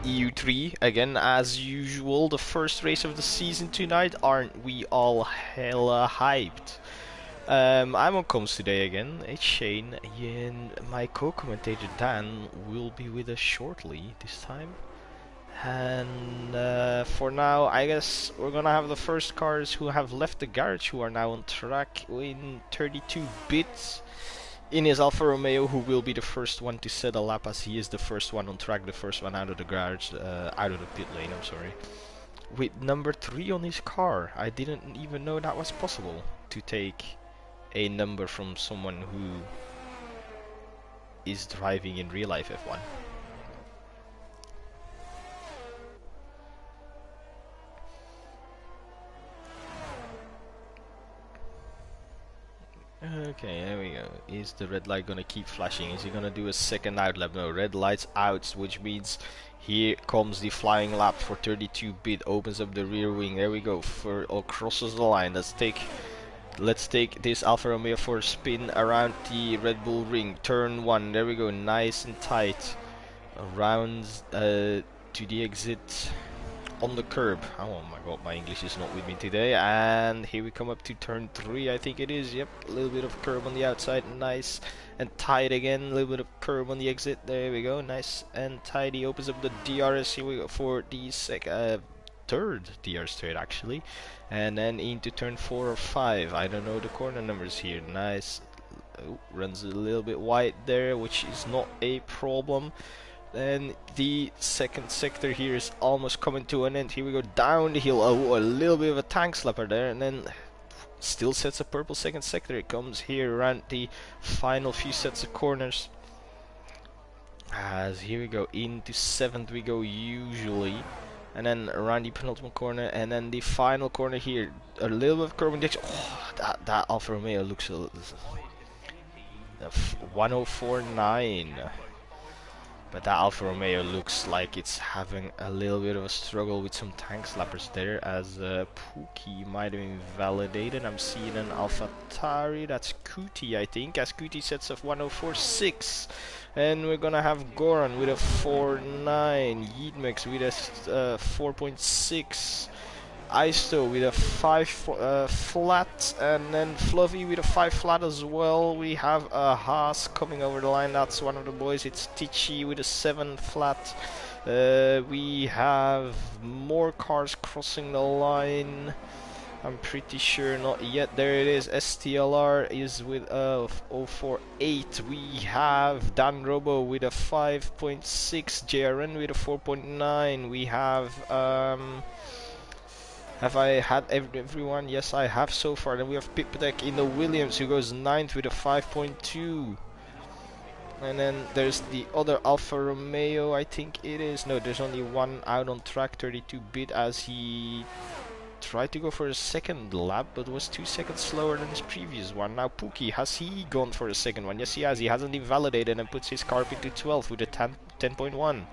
EU3 again as usual, the first race of the season tonight. Aren't we all hella hyped? I'm on comms today again. It's Shane, and my co-commentator Dan will be with us shortly this time. And for now, I guess we're gonna have the first cars who have left the garage who are now on track in 32 bits. In his Alfa Romeo, who will be the first one to set a lap, as he is the first one on track, the first one out of the garage, out of the pit lane, I'm sorry. With number 3 on his car. I didn't even know that was possible, to take a number from someone who is driving in real life F1. Okay, there we go. Is the red light gonna keep flashing? Is he gonna do a second out lap? No, red light's out, which means here comes the flying lap for 32-bit. Opens up the rear wing. There we go. Crosses the line. Let's take this Alfa Romeo for a spin around the Red Bull ring. Turn 1. There we go. Nice and tight. Around to the exit. On the curb. Oh my god, my English is not with me today. And here we come up to turn 3, I think it is. Yep, a little bit of curb on the outside. Nice and tight again. A little bit of curb on the exit. There we go. Nice and tight. He opens up the DRS. Here we go for the third DRS straight actually. And then into turn 4 or 5. I don't know the corner numbers here. Nice. Oh, runs a little bit wide there, which is not a problem. And the second sector here is almost coming to an end. Here we go down the hill. Oh, a little bit of a tank slapper there, and then still sets a purple second sector. It comes here around the final few sets of corners. As here we go into 7th we go usually, and then around the penultimate corner, and then the final corner here. A little bit of curb injection. Oh, that Alfa Romeo looks a 104.9. But that Alfa Romeo looks like it's having a little bit of a struggle with some tank slappers there, as Pookie might have been validated. I'm seeing an AlphaTauri, that's Kuti I think, as Kuti sets of 104.6. And we're gonna have Goran with a 4.9, Yeetmix with a 4.6. Isto with a 5 flat, and then Fluffy with a 5 flat as well. We have a Haas coming over the line, that's one of the boys. It's Tichy with a 7 flat. We have more cars crossing the line. I'm pretty sure not yet. There it is. STLR is with a 048. We have Dan Robo with a 5.6. JRN with a 4.9. We have I had everyone? Yes, I have so far. Then we have Pipatek in the Williams, who goes 9th with a 5.2. And then there's the other Alfa Romeo, I think it is. No, there's only one out on track, 32-bit, as he tried to go for a second lap, but was 2 seconds slower than his previous one. Now Pookie, has he gone for a second one? Yes, he has. He hasn't been validated and puts his car up into 12th with a 10.1.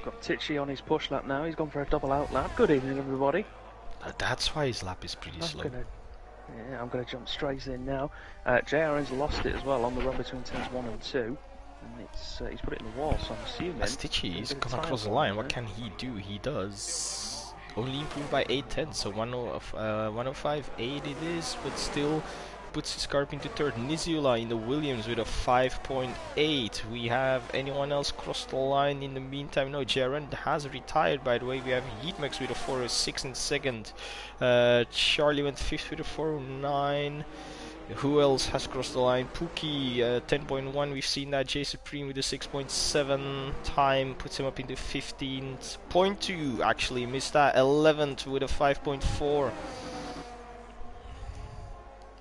Got Tichy on his push lap now. He's gone for a double out lap. Good evening, everybody. That's why his lap is pretty slow. I'm gonna jump straight in now. JRN's lost it as well on the run between turns 1 and 2, and he's put it in the wall. So I'm assuming as Tichy he's come across the line. What can he do? He does only improve by 8/10, so 105.8 it is, but still puts his car up into 3rd. Nizula in the Williams with a 5.8. We have anyone else cross the line in the meantime? No, Jaren has retired, by the way. We have Yeetmax with a 4.06 in 2nd. Charlie went 5th with a 4.09. Who else has crossed the line? Pookie, 10.1. We've seen that. J Supreme with a 6.7 time puts him up into 15.2. Actually, missed that. 11th with a 5.4.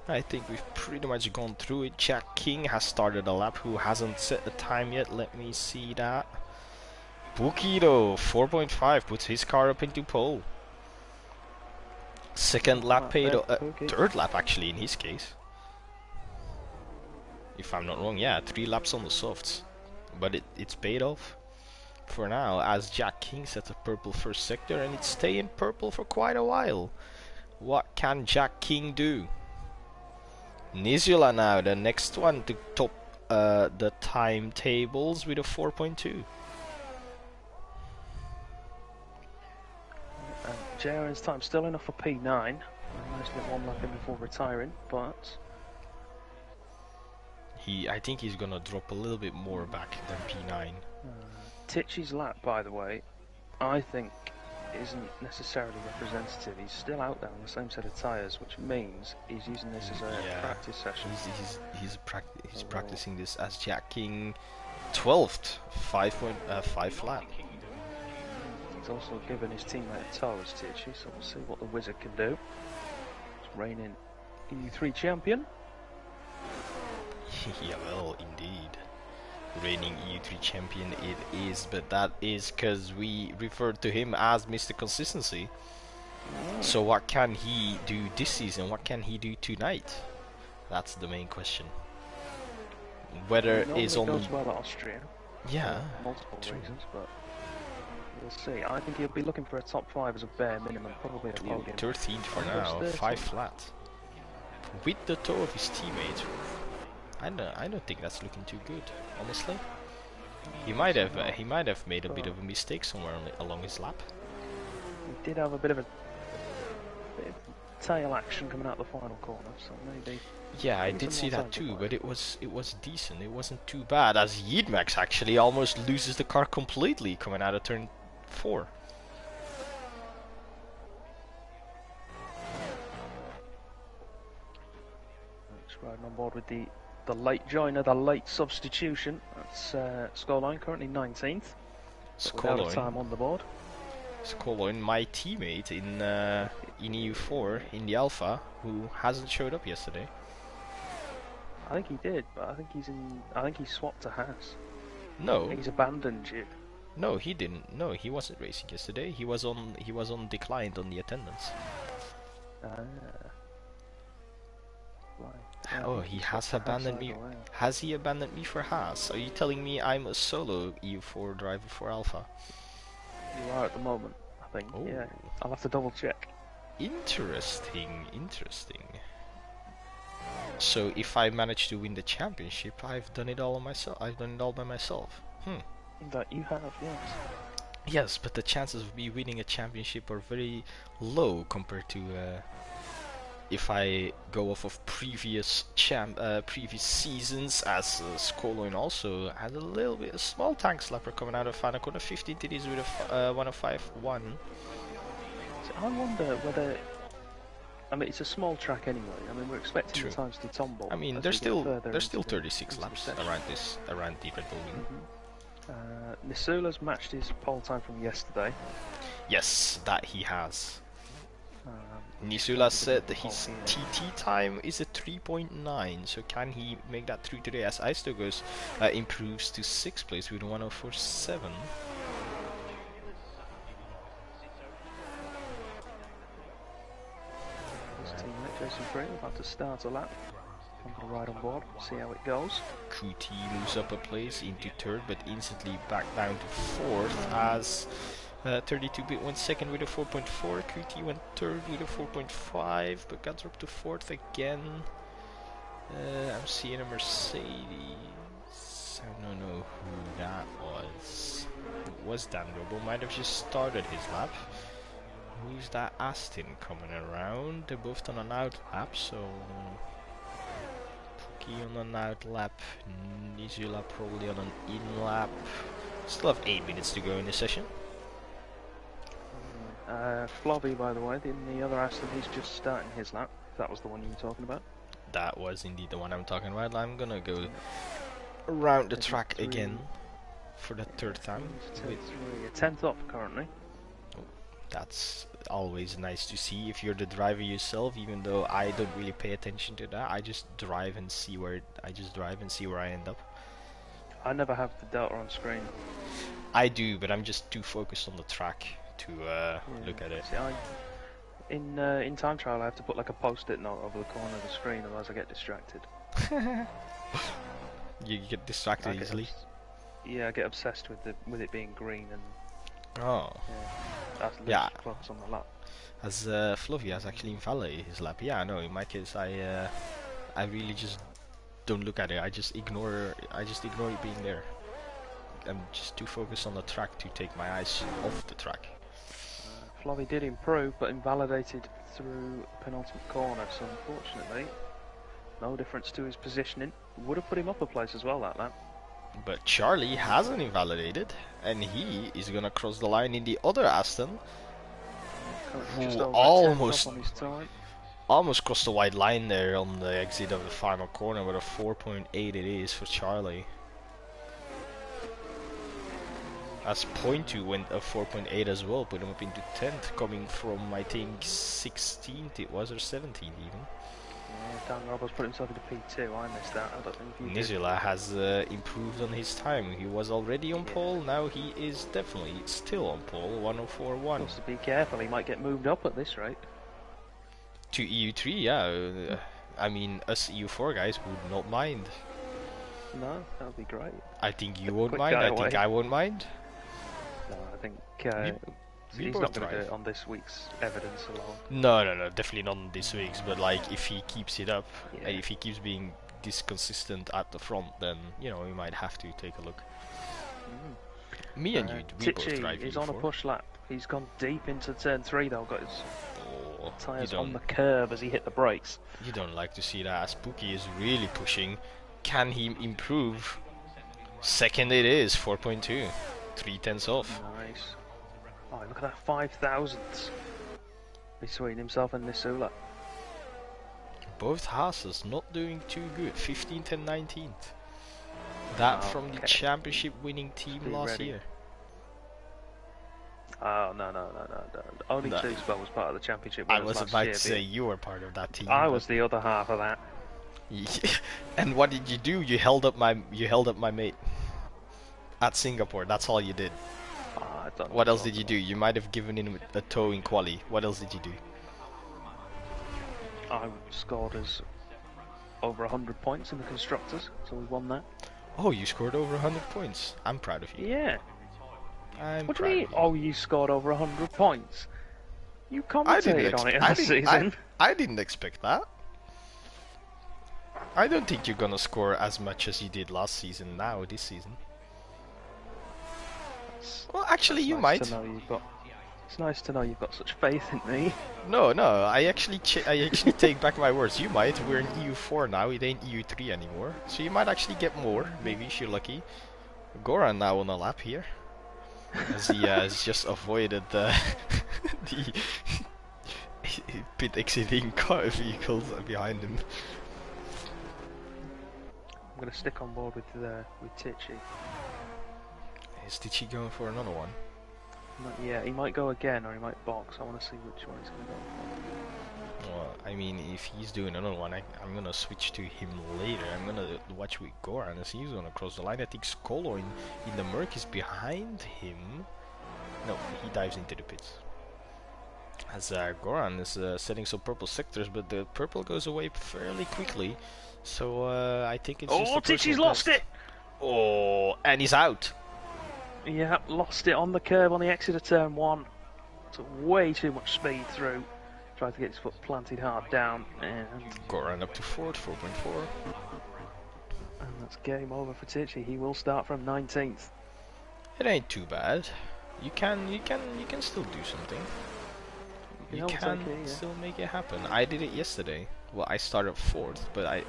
I think we've pretty much gone through it. Jack King has started a lap, who hasn't set the time yet. Let me see that. Pookie though, 4.5, puts his car up into pole. Second lap paid, third lap actually in his case. If I'm not wrong, yeah, 3 laps on the softs. But it's paid off for now, as Jack King sets a purple first sector, and it's staying purple for quite a while. What can Jack King do? Nizula now, the next one to top the timetables with a 4.2. JRN's time still enough for P9. Managed to get one lap in before retiring, but I think he's gonna drop a little bit more back than P9. Tichy's lap, by the way, I think isn't necessarily representative. He's still out there on the same set of tyres, which means he's using this as a practice session. He's practicing this as jacking 12th 5.5 lap. He's also given his teammate a tow as Tichy, so we'll see what the wizard can do. He's reigning EU3 champion. Yeah, well, indeed. Reigning EU3 champion it is, but that is because we referred to him as Mr. Consistency. So what can he do this season? What can he do tonight? That's the main question. Whether it's only goes well at Austria. Yeah, for multiple reasons, but we'll see. I think he'll be looking for a top 5 as a bare minimum, probably a podium. 13th for now, 5 flat. With the toe of his teammate. I don't think that's looking too good, honestly. He might have made a bit of a mistake somewhere along his lap. He did have a bit of tail action coming out the final corner, so maybe. Yeah, I did see that too, but it was decent. It wasn't too bad, as Yeedmax actually almost loses the car completely coming out of turn 4. Just riding on board with the late joiner, the late substitution. That's Scoreline, currently 19th. Without a time on the board. Scoreline, my teammate in EU4 in the Alpha, who hasn't showed up yesterday. I think he did, but I think he swapped to Haas. No. He's abandoned you. No, he didn't. No, he wasn't racing yesterday. He was on declined on the attendance. Right. Oh, he has abandoned me. Has he abandoned me for Haas? Are you telling me I'm a solo EU4 driver for Alpha? You are at the moment, I think. Oh. Yeah, I'll have to double check. Interesting. So if I manage to win the championship, I've done it all on myself. I've done it all by myself. That you have, yes. Yes, but the chances of me winning a championship are very low compared to if I go off of previous seasons, as Scoreline also had a small tank slapper coming out of final corner 15th. It is with a 105.1. So I wonder whether. I mean, it's a small track anyway. I mean, we're expecting the times to tumble. I mean, there's still 36 laps around the Red Bull Wing. Nisula's matched his pole time from yesterday. Yes, that he has. Nisula said that his TT time is a 3.9, so can he make that through today as Istogos improves to 6th place with 104.7. Jason Free about to start a lap. I'm going to ride on board, see how it goes. QT moves up a place into 3rd, but instantly back down to 4th as 32-bit went 2nd with a 4.4. QT went 3rd with a 4.5, but got dropped to 4th again. I'm seeing a Mercedes. I don't know who that was. It was Dan Robo, might have just started his lap. Who's that Aston coming around? They're both on an out lap, so Puki on an out lap, Nizula probably on an in lap. Still have 8 minutes to go in the session. Flobby, by the way, the other Aston, he's just starting his lap. If that was the one you were talking about. That was indeed the one I'm talking about. I'm gonna go around the track again for the 3rd time. 10th up currently. That's always nice to see if you're the driver yourself, even though I don't really pay attention to that. I just drive and see where I end up. I never have the delta on screen. I do, but I'm just too focused on the track to look at it. See, in time trial I have to put like a post-it note over the corner of the screen, otherwise I get distracted. You get distracted easily? Yeah, I get obsessed with it being green and... Oh. Yeah. Close on the lap. As Fluffy has actually invalid his lap. Yeah, no. In my case, I really just don't look at it. I just ignore it being there. I'm just too focused on the track to take my eyes off the track. Flovey did improve, but invalidated through penultimate corner, so unfortunately, no difference to his positioning. Would have put him up a place as well, that lap. But Charlie hasn't invalidated, and he is gonna cross the line in the other Aston, Just who over almost on his time. crossed the white line there on the exit of the final corner with a 4.8 it is for Charlie. As point 2 went a 4.8 as well, put him up into 10th, coming from I think 16th it was, or 17th even. Yeah, Dan Roberts put himself into P2, I missed that. I don't think you Nicola has improved on his time. He was already on pole, now he is definitely still on pole, 104.1. Has to be careful, he might get moved up at this rate. To EU3, yeah. I mean, us EU4 guys would not mind. No, that would be great. I think you won't mind, I think I won't mind. No, I think we he's both not going to do drive. it on this week's evidence alone. No, definitely not on this week's, but like, if he keeps it up, Yeah. if he keeps being this consistent at the front, then, you know, we might have to take a look. Me and you, we both drive Tichy is EU4. on a push lap. He's gone deep into turn 3 though, got his tyres on the curve as he hit the brakes. You don't like to see that. Spooky is really pushing. Can he improve? Second it is, 4.2. 3/10 off. Nice. Oh, look at that 5 thousandths between himself and Nisula. Both Haas's not doing too good. 15th and 19th. That from the championship winning team last year. Oh, no. Only Tuesday was part of the championship. I was about to say you were part of that team. I was the other half of that. And what did you do? You held up my mate at Singapore. That's all you did. What else did you do? You might have given him a tow in quali. What else did you do? I scored us over 100 points in the constructors, so we won that. Oh, you scored over 100 points. I'm proud of you. Yeah. What do you mean? Oh, you scored over 100 points? You commentated on it last season. I didn't expect that. I don't think you're gonna score as much as you did last season now, this season. Well, actually, you might. It's nice to know you've got such faith in me. No, I actually take back my words. You might. We're in EU4 now. It ain't EU3 anymore. So you might actually get more. Maybe if you're lucky. Goran now on a lap here, as he has just avoided the pit exiting car vehicles behind him. I'm gonna stick on board with Tichy. Is Tichy going for another one? Not yet. He might go again, or he might box. I want to see which one he's gonna go for. Well, I mean, if he's doing another one, I'm gonna switch to him later. I'm gonna watch with Goran as he's gonna cross the line. I think Skolo in the Merc is behind him. No, he dives into the pits. As Goran is setting some purple sectors, but the purple goes away fairly quickly. So I think it's just Tichy's lost it! Oh, and he's out. Yeah, lost it on the curve on the exit of turn 1. Took way too much speed through. Tried to get his foot planted hard down. And Goran up to 4th, 4.4. And that's game over for Tichy. He will start from 19th. It ain't too bad. You can still do something. You can still make it happen. I did it yesterday. Well, I started 4th, but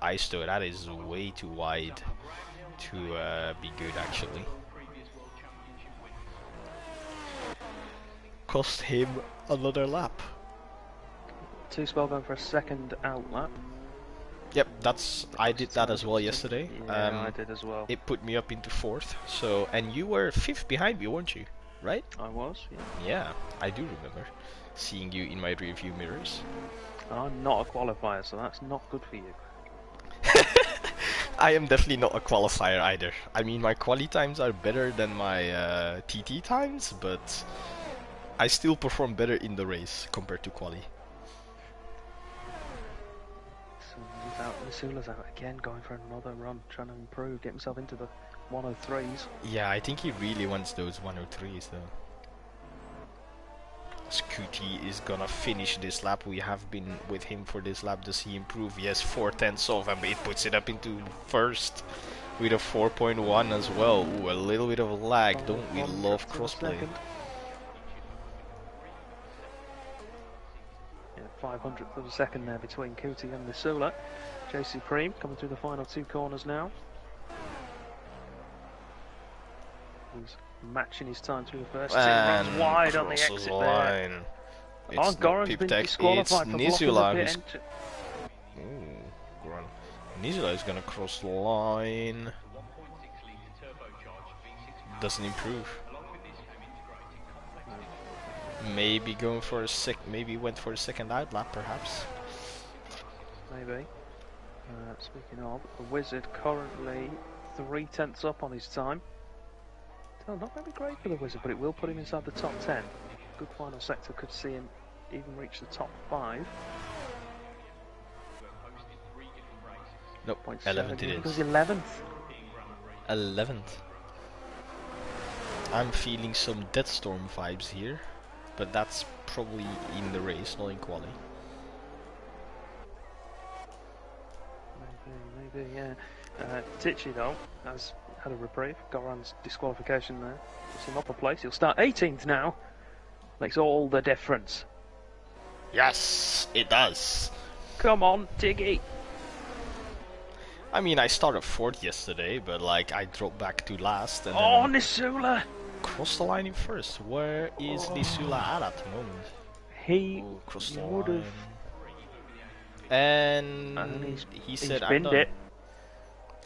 I stood. That is way too wide to be good, actually. Cost him another lap. Two-spell going for a second out lap. Yep, I did that as well yesterday. Yeah, I did as well. It put me up into 4th. So, and you were 5th behind me, weren't you? Right? I was, yeah. Yeah, I do remember seeing you in my rearview mirrors. I'm not a qualifier, so that's not good for you. I am definitely not a qualifier either. I mean, my quali times are better than my TT times, but I still perform better in the race compared to quali. So he's out, Misula's out again, going for another run, trying to improve, get himself into the 103s. Yeah, I think he really wants those 103s though. Scooty is gonna finish this lap. We have been with him for this lap. Does he improve? Yes, 4/10 off, and it puts it up into 1st with a 4.1 as well. Ooh, a little bit of lag. Don't we love crossplay? 500th of a second there between Kuti and Nisula. J Supreme coming through the final two corners now. He's matching his time through the first two. Runs wide on the exit there. It's Goran's been disqualified for blocking the pit entry. Goran. Nisula is gonna cross the line. Doesn't improve. Maybe going for a maybe went for a second out lap, perhaps. Maybe. Speaking of, the Wizard currently 3/10 up on his time. Oh, not very great for the Wizard, but it will put him inside the top 10. Good final sector, could see him even reach the top 5. Nope, 11th it is. It was 11th. 11th. I'm feeling some Deathstorm vibes here, but that's probably in the race, not in quali. Maybe, yeah. Tichy though has had a reprieve. Goran's disqualification there puts him up a place. He'll start 18th now. Makes all the difference. Yes, it does. Come on, Tiggy. I mean, I started 4th yesterday, but like I dropped back to last. And then Nisula! Crossed the line in first. Where is Nisula at the moment? He crossed the would line. And he said, "I'm done." It.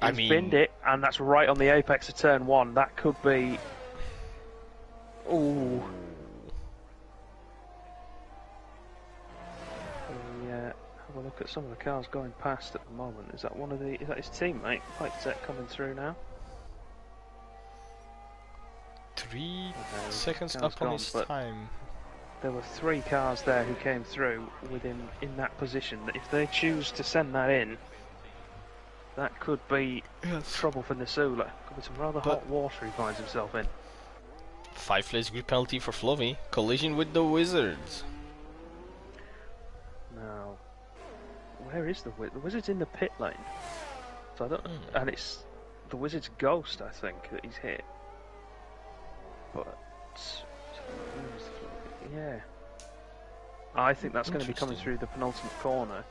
He's binned it, and that's right on the apex of turn 1. That could be. Ooh. Have a look at some of the cars going past at the moment. Is that is that his teammate? Pipeset coming through now. 3 seconds up on his time. There were 3 cars there who came through with him in that position. That if they choose to send that in, that could be trouble for Nisula. Could be some rather hot water he finds himself in. 5-place grid penalty for Fluffy. Collision with the Wizards. Now, where is the Wizard? The Wizard's in the pit lane. So I don't, and it's the Wizard's ghost, I think, that he's hit. But yeah, I think that's going to be coming through the penultimate corner.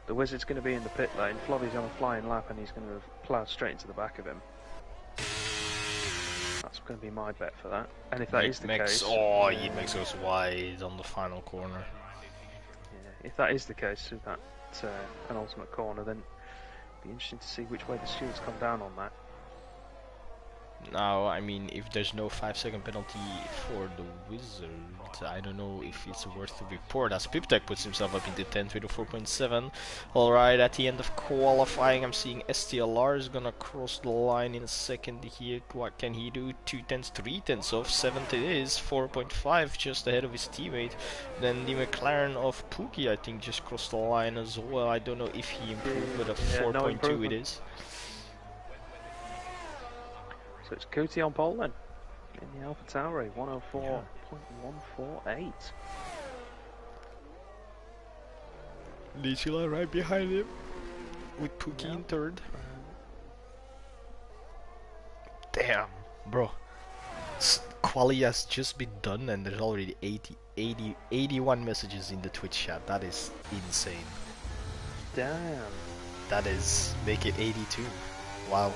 The Wizard's going to be in the pit lane. Flobby's on a flying lap, and he's going to have ploughed straight into the back of him. That's going to be my bet for that. And if that is the case, Makes us wide on the final corner. Yeah, if that is the case with that penultimate corner, then it'll be interesting to see which way the stewards come down on that. Now, I mean, if there's no 5-second penalty for the Wizard, I don't know if it's worth to report, as Piptech puts himself up into 10th with a 4.7. Alright, at the end of qualifying, I'm seeing STLR is gonna cross the line in a second here. What can he do? 2/10, 3/10 off, 7th it is, 4.5, just ahead of his teammate. Then the McLaren of Pookie, I think, just crossed the line as well. I don't know if he improved, but a 4.2 it is. So it's Kuti on pole then, in the Alpha Tauri, 104.148. Nisula right behind him, with Pookie in 3rd. Damn, bro. Quali has just been done and there's already 81 messages in the Twitch chat. That is insane. Damn. That is, make it 82. Wow.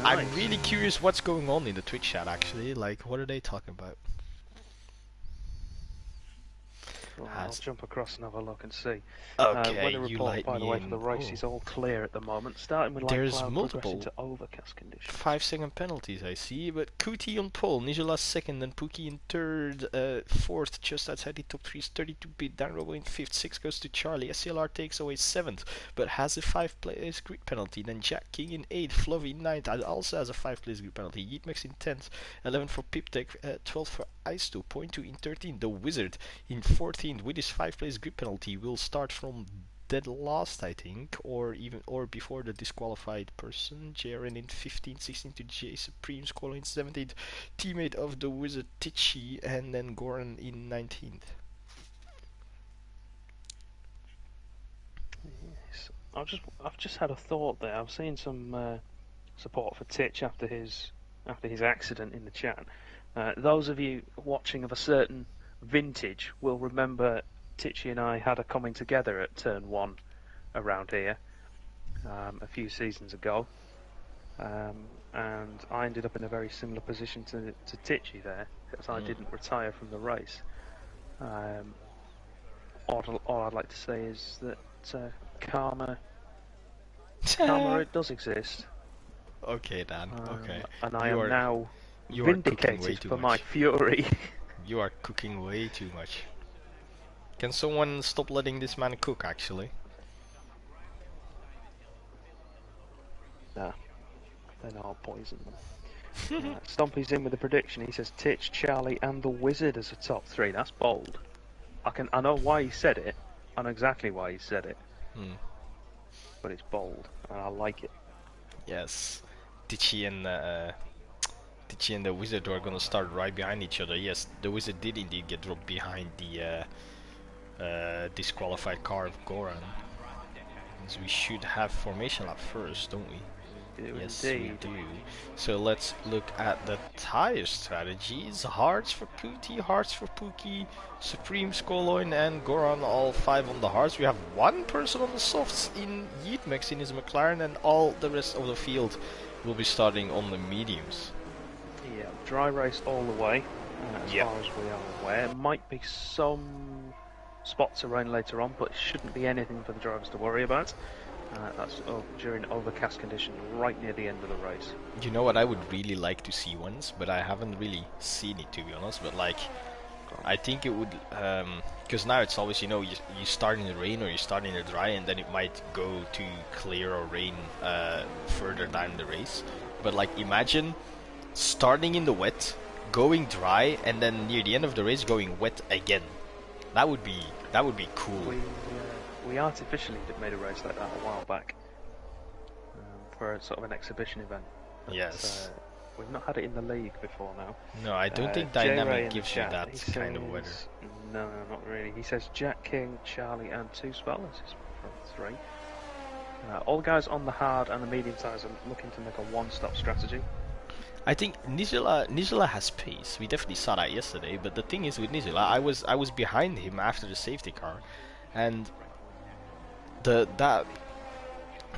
Nice. I'm really curious what's going on in the Twitch chat actually, like what are they talking about? Well, I'll jump across and have a look and see. Okay, weather report, by the way, for the race is all clear at the moment. Starting with light cloud, progressing to overcast conditions. 5-second penalties I see, but Kuti on pole, Nisula 2nd, then Pookie in 3rd, 4th, just outside the top 3 is 32-bit, Danrobo in 5th, 6 goes to Charlie, SCLR takes away 7th, but has a 5-place grid penalty, then Jack King in 8th, Fluffy in 9th, and also has a 5-place grid penalty, Yeetmax in 10th, 11th for Piptech, 12th for Ice2, 0.2 in 13th, the Wizard in 14th, with his 5-place grid penalty will start from dead last, I think, or before the disqualified person. Jaren in 15th, 16th to J Supreme, Squall in 17th, teammate of the Wizard Tichy, and then Goran in 19th. Yes. I've just had a thought there. I've seen some support for Titch after his accident in the chat. Those of you watching of a certain vintage will remember Tichy and I had a coming together at turn 1 around here a few seasons ago, and I ended up in a very similar position to Tichy there, because I didn't retire from the race. All I'd like to say is that karma it does exist. Okay, Dan. Okay. And I am now you are cooking way vindicated too for my much. fury. You are cooking way too much. Can someone stop letting this man cook, actually? Nah, then I'll poison them. Stompy's in with a prediction. He says Titch, Charlie, and the Wizard as a top 3. That's bold. I know why he said it. I know exactly why he said it. But it's bold, and I like it. Yes. Tichy and the Wizard are gonna start right behind each other. Yes, the Wizard did indeed get dropped behind the disqualified car of Goran. So we should have formation lap first, don't we? Yes, Indeed. we do. So let's look at the tire strategies. Hards for Pooty, Hearts for Pookie, Supreme, Skoloin and Goran, all 5 on the hards. We have 1 person on the softs in Yeetmex in his McLaren, and all the rest of the field will be starting on the mediums. Yeah, dry race all the way, as Yep. far as we are aware. Might be some spots around later on, but it shouldn't be anything for the drivers to worry about. That's during overcast conditions right near the end of the race. You know what I would really like to see once, but I haven't really seen it, to be honest, but like I think it would, because now it's always, you know, you start in the rain or you start in the dry, and then it might go to clear or rain further down the race. But like imagine starting in the wet, going dry, and then near the end of the race going wet again. That would be cool. We artificially made a race like that a while back for sort of an exhibition event. But, yes. We've not had it in the league before now. No, I don't think Dynamic gives you that kind of weather. No, not really. He says Jack King, Charlie, and 2 Spellers is from 3. All guys on the hard and the medium tires are looking to make a one-stop strategy. I think Nicola has pace. We definitely saw that yesterday. But the thing is with Nicola, I was behind him after the safety car, and that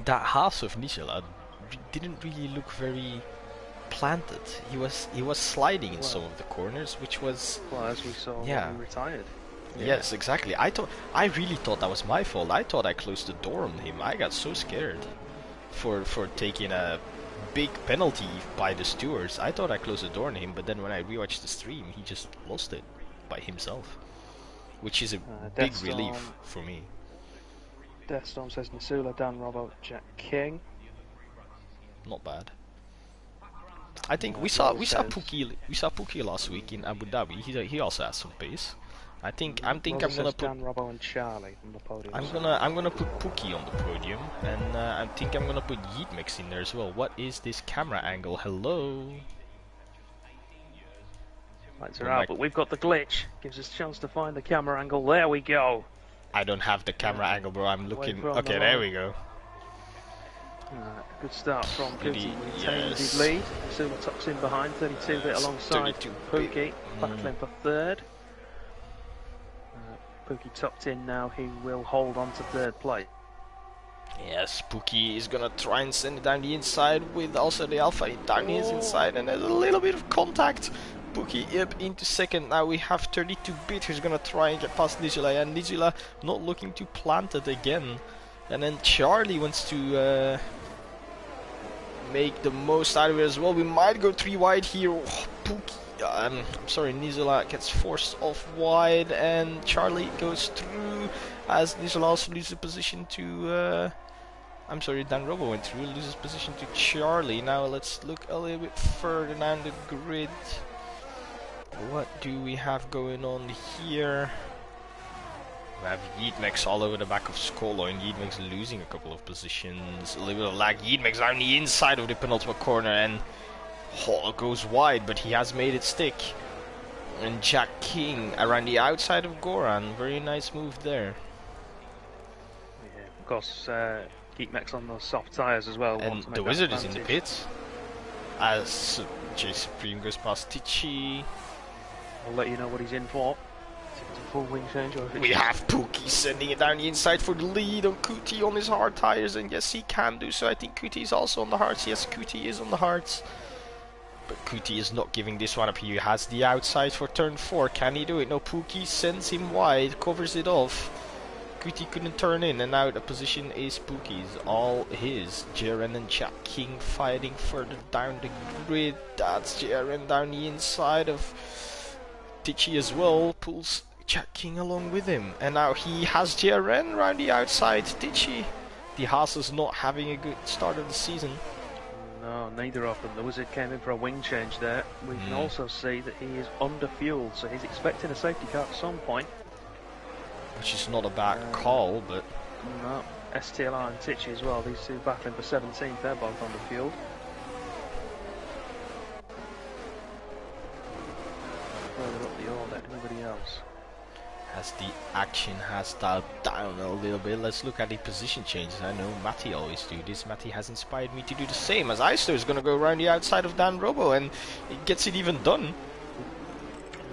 half of Nicola didn't really look very planted. He was sliding in some of the corners, which was as we saw when he retired. Yes, exactly. I really thought that was my fault. I thought I closed the door on him. I got so scared for taking a big penalty by the stewards. I thought I closed the door on him, but then when I rewatched the stream, he just lost it by himself, which is a big relief for me. Deathstorm says Nasula, Dan Robbo, Jack King. Not bad. I think we saw Pookie last week in Abu Dhabi. He also has some pace. I'm gonna put Dan Robbo and Charlie on the podium. I'm gonna put Pookie on the podium, and I think I'm gonna put Yeetmix in there as well. What is this camera angle? Hello. Lights are out, but we've got the glitch. Gives us a chance to find the camera angle. There we go. I don't have the camera angle, bro. I'm looking. Okay, there we go. Good start from Pookie. Retains his lead. Sula tucks in behind, 32-bit alongside Pookie. Battling for third. Pookie tucked in now. He will hold on to third place. Yes, Pookie is gonna try and send it down the inside with also the Alpha down his inside, and there's a little bit of contact. Pookie up into second. Now we have 32-bit who's gonna try and get past Nizula, and Nizula not looking to plant it again. And then Charlie wants to make the most out of it as well. We might go 3 wide here. Oh, Pookie, I'm sorry, Nizula gets forced off wide, and Charlie goes through as Nizula also loses position to. I'm sorry, Dan Robo went through, loses position to Charlie. Now let's look a little bit further down the grid. What do we have going on here? We have Yeetmex all over the back of Skolo, and Yeetmex losing a couple of positions. A little bit of lag. Yeetmex down the inside of the penultimate corner, and goes wide, but he has made it stick. And Jack King around the outside of Goran. Very nice move there. Yeah, of course, Geekmex on those soft tyres as well. And the Wizard is in the pits. As J Supreme goes past Tichy. I'll let you know what he's in for. It's a full wing change, or if We have Pookie sending it down the inside for the lead on Kuti on his hard tires, and yes, he can do so. I think Kuti is also on the hards. Yes, Kuti is on the hards. But Kuti is not giving this one up. He has the outside for turn 4. Can he do it? No, Pookie sends him wide, covers it off. Kuti couldn't turn in, and now the position is Pookie's, all his. Jaren and Jack King fighting further down the grid. That's Jaren down the inside of Tichy as well. Pulls Jack King along with him, and now he has Jaren around the outside. Tichy. The Haas is not having a good start of the season. No, neither of them. The Wizard came in for a wing change there. We can also see that he is under fueled, so he's expecting a safety car at some point. Which is not a bad call, but... No, STLR and Tichy as well. These two battling for 17th. They're both under fueled. Further up the order, anybody else? As the action has dialed down a little bit, let's look at the position changes. I know Matty always do this. Matty has inspired me to do the same, as Isto is going to go around the outside of Dan Robo, and it gets it even done.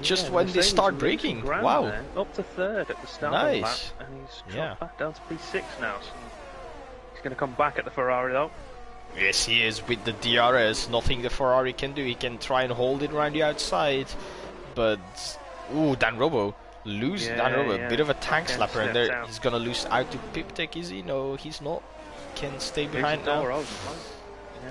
Just when they start braking. Wow. There, up to 3rd at the start of the lap, and he's dropped back down to P6 now. So he's going to come back at the Ferrari though. Yes, he is with the DRS. Nothing the Ferrari can do. He can try and hold it around the outside, but... Ooh, Dan Robo. Dan Robo, a bit of a tank slapper, and there he's gonna lose out to Piptech, is he? No, he's not. Can stay behind now. Yeah,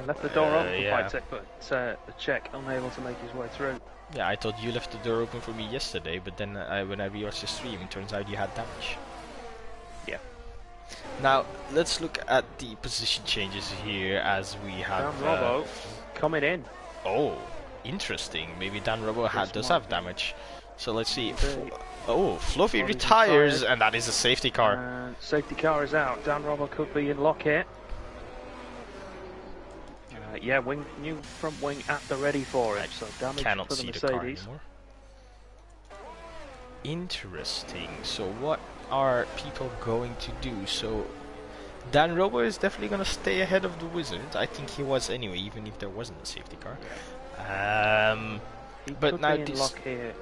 left the door open for Piptech, but the Czech unable to make his way through. Yeah, I thought you left the door open for me yesterday, but then when I rewatched the stream, it turns out you had damage. Yeah. Now, let's look at the position changes here as we have... Dan Robo coming in. Oh, interesting. Maybe Dan Robo does have damage. So let's see. Fluffy retires, and that is a safety car. Safety car is out. Dan Robo could be in lock here. Yeah, new front wing at the ready for him. So damage cannot for the see Mercedes. The car anymore. Interesting. So what are people going to do? So Dan Robo is definitely going to stay ahead of the Wizard. I think he was anyway, even if there wasn't a safety car. He but could now be in lock here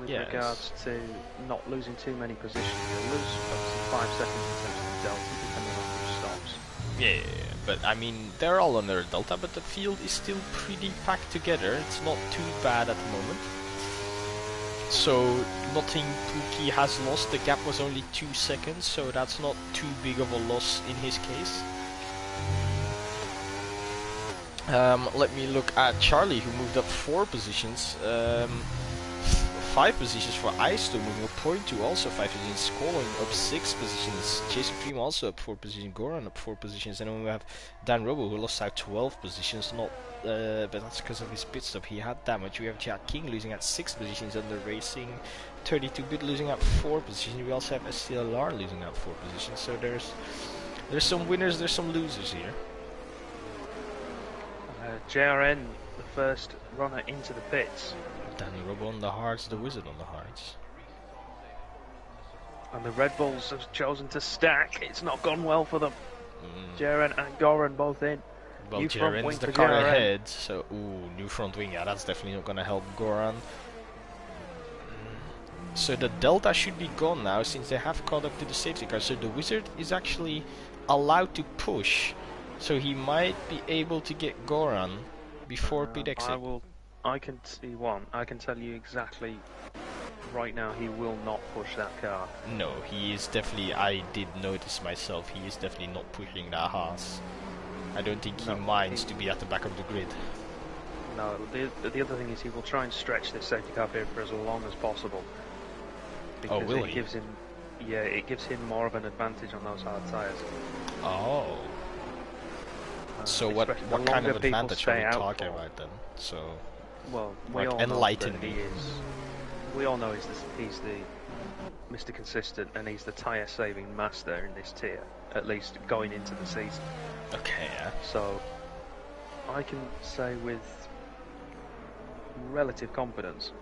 with regards to not losing too many positions. He'll lose up to 5 seconds in terms of the delta, depending on who stops. Yeah, but I mean, they're all under a delta, but the field is still pretty packed together. It's not too bad at the moment. So, nothing Pookie has lost. The gap was only 2 seconds, so that's not too big of a loss in his case. Let me look at Charlie, who moved up 4 positions. 5 positions for Isto, moving up 0.2, also 5 positions. Colin up 6 positions. Jason Primo also up 4 positions. Goran up 4 positions. And then we have Dan Robo, who lost out 12 positions. But that's because of his pit stop. He had damage. We have Jack King losing out 6 positions under racing. 32-bit losing out 4 positions. We also have STLR losing out 4 positions. So there's some winners, there's some losers here. JRN, the first runner into the pits. Danny Robo on the hards, the Wizard on the hards. And the Red Bulls have chosen to stack. It's not gone well for them. JRN and Goran both in. Well, new front wing the for car JRN. ahead, so new front wing. Yeah, that's definitely not gonna help Goran. So the delta should be gone now, since they have caught up to the safety car. So the Wizard is actually allowed to push. So he might be able to get Goran before pit exit. I can see one. I can tell you exactly right now. He will not push that car. No, he is definitely. I did notice myself. He is definitely not pushing that Haas. I don't think he minds to be at the back of the grid. No. The other thing is he will try and stretch this safety car period for as long as possible. Because will he? Gives him, it gives him more of an advantage on those hard tyres. Oh. So what kind of advantage are we talking about then? So, well, we all enlighten me. We all know he's the Mr. Consistent, and he's the tyre saving master in this tier, at least going into the season. Okay, yeah. So I can say with relative confidence,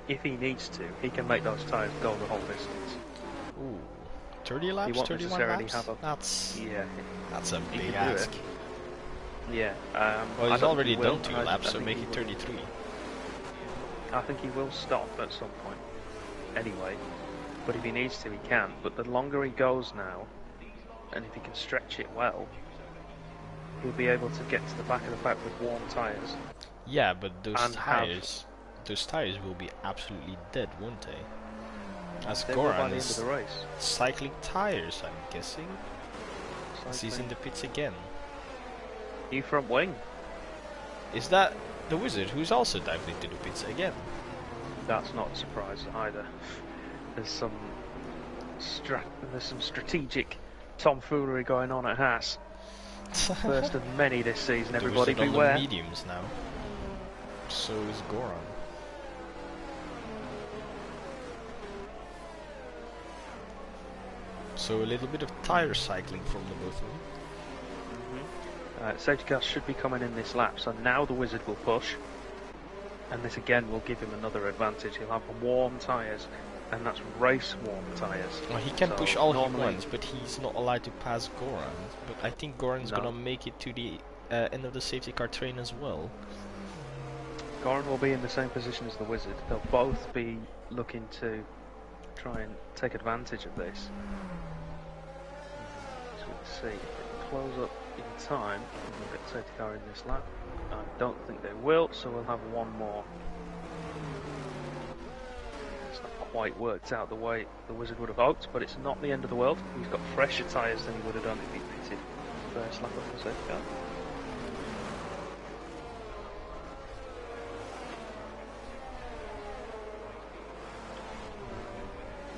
if he needs to, he can make those tyres go the whole distance. Ooh. 30 laps, he won't 31 necessarily laps? That's a big ask. Yeah. Well, he's already done 2 laps, so make it 33. I think he will stop at some point. anyway. But if he needs to, he can. But the longer he goes now, and if he can stretch it well, he'll be able to get to the back of the pack with warm tyres. Yeah, but those tires will be absolutely dead, won't they? As Goran is the race. cycling tires, I'm guessing. He's in the pits again. New front wing. Is that the Wizard who's also dived into the pits again? That's not a surprise either. There's some strategic tomfoolery going on at Haas. First of many this season. Everybody the Wizard beware. on the mediums now. So is Goran. So a little bit of tire cycling from the both of them. Safety car should be coming in this lap, so now the Wizard will push, and this again will give him another advantage. He'll have warm tyres, and that's race warm tyres. Well, he can push all he wants, but he's not allowed to pass Goran. But I think Goran's gonna make it to the end of the safety car train as well. Goran will be in the same position as the Wizard. They'll both be looking to try and take advantage of this. So let's see if they can close up in time. We'll get the safety car in this lap. I don't think they will, so we'll have one more. It's not quite worked out the way the Wizard would have hoped, but it's not the end of the world. He's got fresher tyres than he would have done if he pitted first lap of the safety car.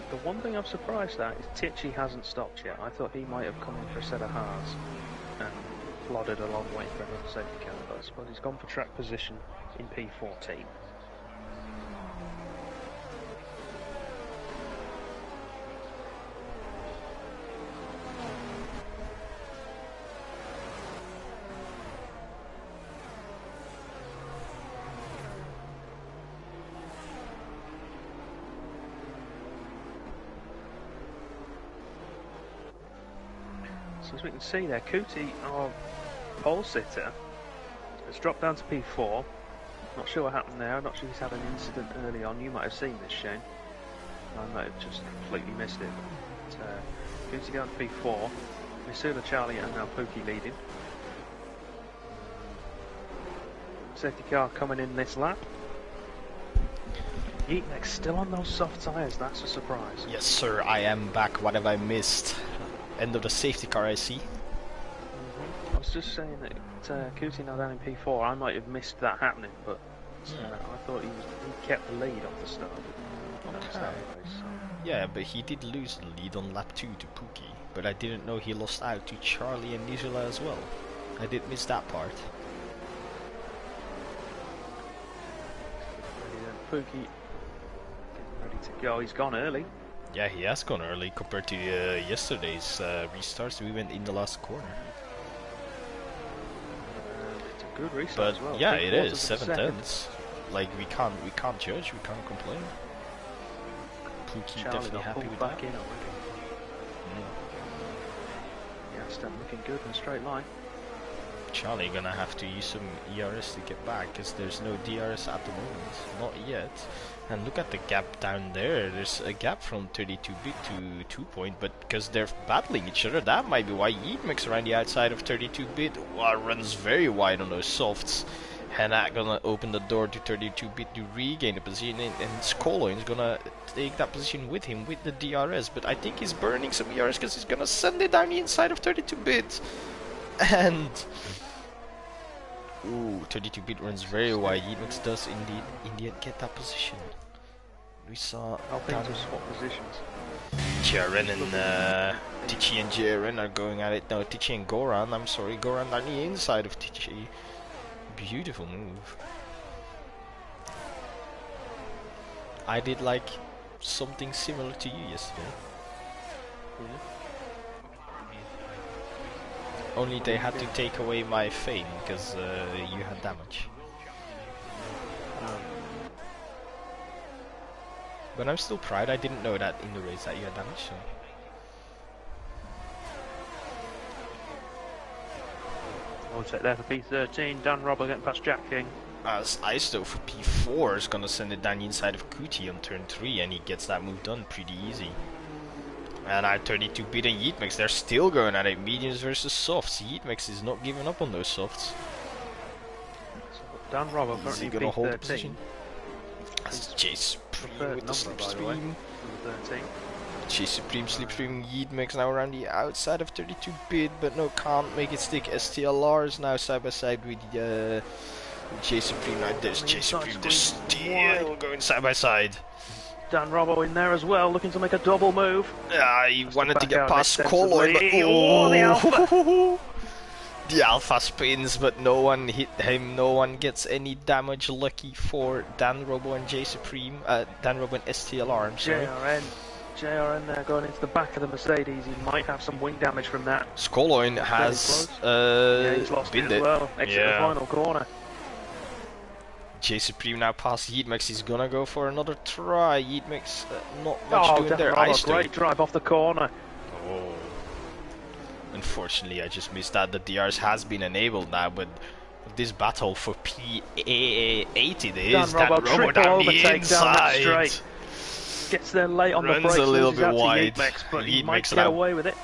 The one thing I'm surprised at is Tichy hasn't stopped yet. I thought he might have come in for a set of Haas and plodded a long way for another safety car, but I suppose he's gone for track position in P14. So as we can see there, Kuti, our pole sitter, has dropped down to P4. Not sure what happened there. I'm not sure he's had an incident early on. You might have seen this, Shane. I might have just completely missed it. But, Kuti down to P4. Missoula, Charlie and now Pookie leading. Safety car coming in this lap. Yeatneck's still on those soft tyres. That's a surprise. Yes, sir. I am back. What have I missed? End of the safety car, I see. I was just saying that Kuti now down in P4, I might have missed that happening, but I thought he kept the lead off the start. Yeah, but he did lose the lead on lap 2 to Pookie, but I didn't know he lost out to Charlie and Nisula as well. I did miss that part. Pookie getting ready to go. He's gone early. Yeah, he has gone early compared to yesterday's restarts. We went in the last corner. It's a good restart as well. Yeah, it is 7/10. Like we can't judge, we can't complain. Pookie definitely happy with that. Yeah, still looking good in a straight line. Charlie gonna have to use some ERS to get back, because there's no DRS at the moment, not yet. And look at the gap down there. There's a gap from 32-bit to 2 but because they're battling each other, that might be why Yeatmix around the outside of 32-bit runs very wide on those softs. And that gonna open the door to 32-bit to regain the position, and Skoloin's gonna take that position with him with the DRS. But I think he's burning some ERS because he's gonna send it down the inside of 32-bit. And ooh, 32-bit runs very wide. Yeatmix does indeed in the end get that position. We saw Alpines will swap positions. Jaren and Tichy and Jaren are going at it. No, Tichy and Goran. I'm sorry, Goran on the inside of Tichy. Beautiful move. I did like something similar to you yesterday. Yeah. Only they had to take away my fame because you had damage. But I'm still proud. I didn't know that in the race that you had damage. So. I'll check there for P13. Dan Robber getting past Jack King. As Isto for P4 is gonna send it down the inside of Kuti on turn 3, and he gets that move done pretty easy. And our 32-bit and Yeetmix, they're still going at it, mediums versus softs. Yeetmix is not giving up on those softs. Dan Robbo Is he currently gonna hold the P13. position? That's J Supreme with the slipstream. Number 13. J Supreme slipstream Yeetmix now around the outside of 32-bit, but no, can't make it stick. STLR is now side by side with J Supreme. Now there's J Supreme, they're still going side by side. Dan Robbo in there as well, looking to make a double move. He wanted to get past Colloy, but the Alpha! The Alpha spins, but no one hit him. No one gets any damage. Lucky for Dan Robbo and J Supreme. Dan Robbo and STLR. I'm sorry. JRN there going into the back of the Mercedes. He might have some wing damage from that. Skoloin has he's lost binned it it. as well. Exit the final corner. J Supreme now past Yeetmix. He's gonna go for another try. Yeetmix not much doing there. Great drive off the corner. Oh. Unfortunately, I just missed that. The DRS has been enabled now, but this battle for P80 is Dan Robbo down the inside. Down that straight. Gets there late on Runs the brakes, a little bit wide. Yeetmix, but he Yeetmix might get away with it.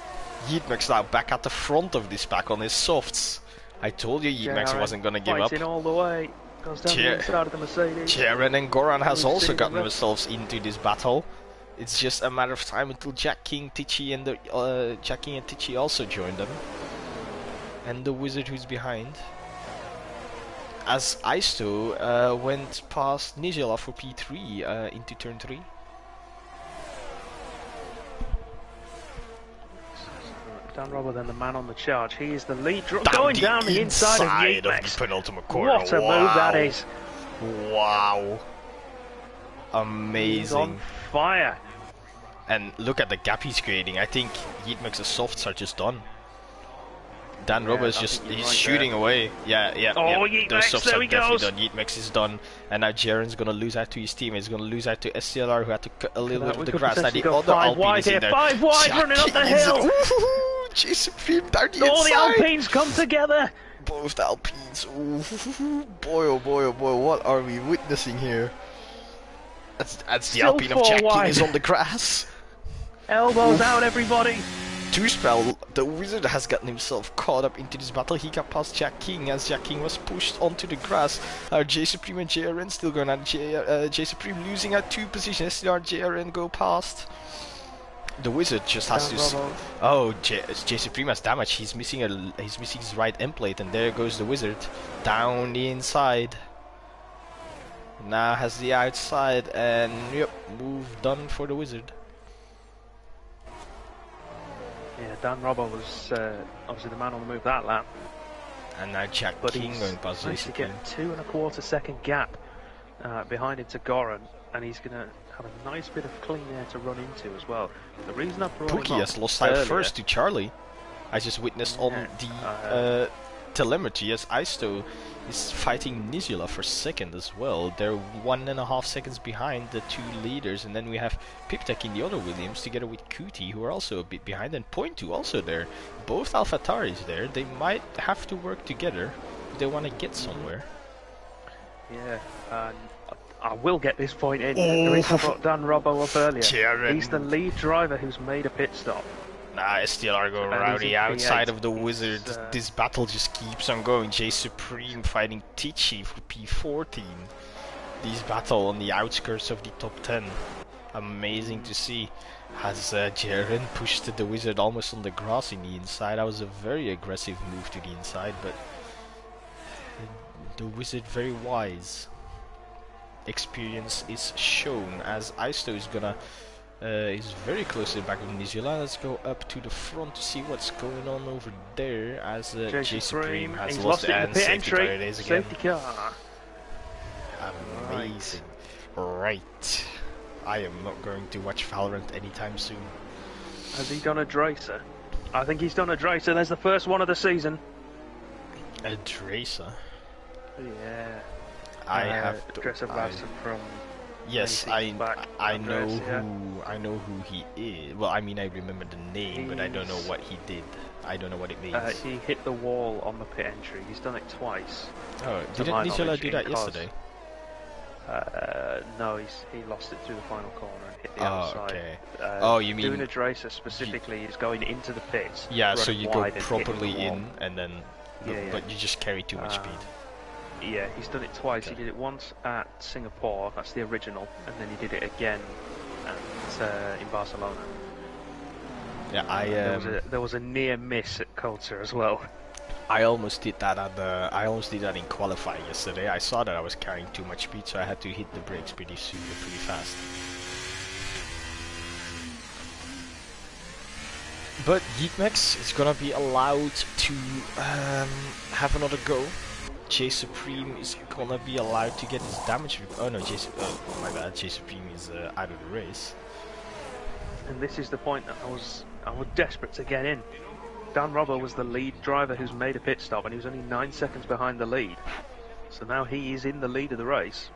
Yeetmix now back at the front of this pack on his softs. I told you Yeetmix wasn't gonna give up. Fighting all the way. Goes down the inside of the Mercedes. Jaren and Goran has also gotten themselves into this battle. It's just a matter of time until Jack King, Tichy, and Tichy also join them. And the Wizard who's behind. As Isto went past Nigella for P3 into turn 3. Dan Robbo then the man on the charge. He is the lead going down the inside of Yeetmix. The penultimate corner. What a move that is. Wow. Amazing. He's on fire. And look at the gap he's creating. I think Yeetmix's softs are just done. Dan Robbo is just shooting away. Yeah. Yeetmix, those softs there are he definitely goes. done. Yeetmix is done. And now Jaren's gonna lose out to his team. He's gonna lose out to SCLR, who had to cut a little bit of the grass. Now the other Alpine is in there. 5 wide running up the hill. J Supreme down the All inside. the Alpines come together. Both the Alpines. Ooh, boy, oh boy, oh boy, what are we witnessing here? That's the Still Alpine of Jack King wide. is on the grass. Elbows out, everybody. Two spell, the Wizard has gotten himself caught up into this battle. He got past Jack King as Jack King was pushed onto the grass. J Supreme and JRN still going at J Supreme losing at 2 positions. SCR JRN go past. The Wizard just has to. J Supreme has damage. He's missing his right end plate, and there goes the Wizard down the inside. Now has the outside, and yep, move done for the Wizard. Yeah, Dan Robbo was obviously the man on the move that lap. And now Jack King going past J Supreme. Get 2.25 second gap behind him to Goran, and he's going to have a nice bit of clean air to run into as well. The reason I brought Pookie has lost out first to Charlie. I just witnessed on the telemetry as Isto is fighting Nizula for second as well. They're 1.5 seconds behind the 2 leaders, and then we have Piptek in the other Williams together with Kuti, who are also a bit behind, and Point2 also there. Both AlphaTauris there. They might have to work together if they want to get somewhere. Yeah, I will get this point in. The reason I brought Dan Robbo up earlier, Jaren. He's the lead driver who's made a pit stop. Nah, STLR go around the outside of the Wizard. This battle just keeps on going. J Supreme fighting Tichy for P14. This battle on the outskirts of the top 10. Amazing to see. Has Jaren pushed the Wizard almost on the grass in the inside. That was a very aggressive move to the inside, but the Wizard very wise. Experience is shown as Isto is gonna is very close to the back of Nizula. Let's go up to the front to see what's going on over there as J Supreme has lost it and safety car it is again. Safety car. Amazing. Right. I am not going to watch Valorant anytime soon. Has he done a Dracer? I think he's done a Dracer. There's the first one of the season. A Dracer? Yeah. I have Dresser Blasted from Yes, Many seasons back. I know Andreas, yeah. who he is. Well, I mean, I remember the name, but I don't know what he did. I don't know what it means. He hit the wall on the pit entry. He's done it twice. Oh, to didn't my Nicola knowledge, do in that cars. yesterday? No, he lost it through the final corner and hit the Oh, outside. okay. Oh, you mean doing a racer specifically is going into the pits. yeah? So running you go wide and hitting properly the wall. in, and then, Yeah, but you just carry too much speed. Yeah, he's done it twice. Okay. He did it once at Singapore, that's the original, and then he did it again in Barcelona. Yeah, There was a near miss at Coulter as well. I almost did that I almost did that in qualifying yesterday. I saw that I was carrying too much speed, so I had to hit the brakes pretty fast. But Geekmax is gonna be allowed to have another go. J Supreme is gonna be allowed to get his damage. Oh no, oh my bad. J Supreme is out of the race. And this is the point that I was desperate to get in. Dan Robber was the lead driver who's made a pit stop, and he was only 9 seconds behind the lead. So now he is in the lead of the race.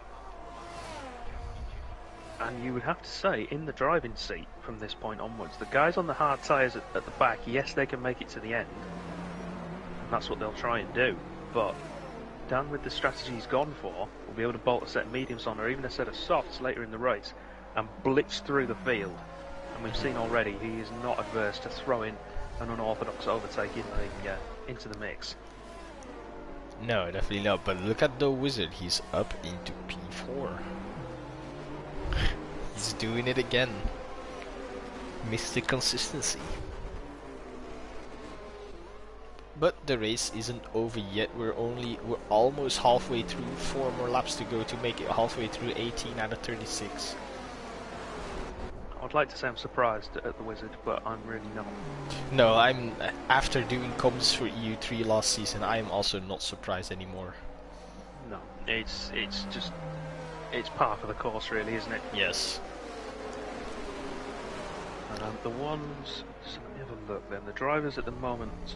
And you would have to say, in the driving seat from this point onwards, the guys on the hard tyres at the back, yes, they can make it to the end. And that's what they'll try and do. But Dan, with the strategy he's gone for, will be able to bolt a set of mediums on, or even a set of softs later in the race, and blitz through the field. And we've seen already, he is not adverse to throwing an unorthodox overtake into the mix. No, definitely not. But look at the wizard. He's up into P4. He's doing it again. Mr. Consistency. But the race isn't over yet. We're almost halfway through. 4 more laps to go to make it halfway through. 18 out of 36. I'd like to say I'm surprised at the wizard, but I'm really not. No, I'm after doing comms for EU3 last season. I am also not surprised anymore. No, it's par for the course, really, isn't it? Yes. The ones. So let me have a look then. The drivers at the moment.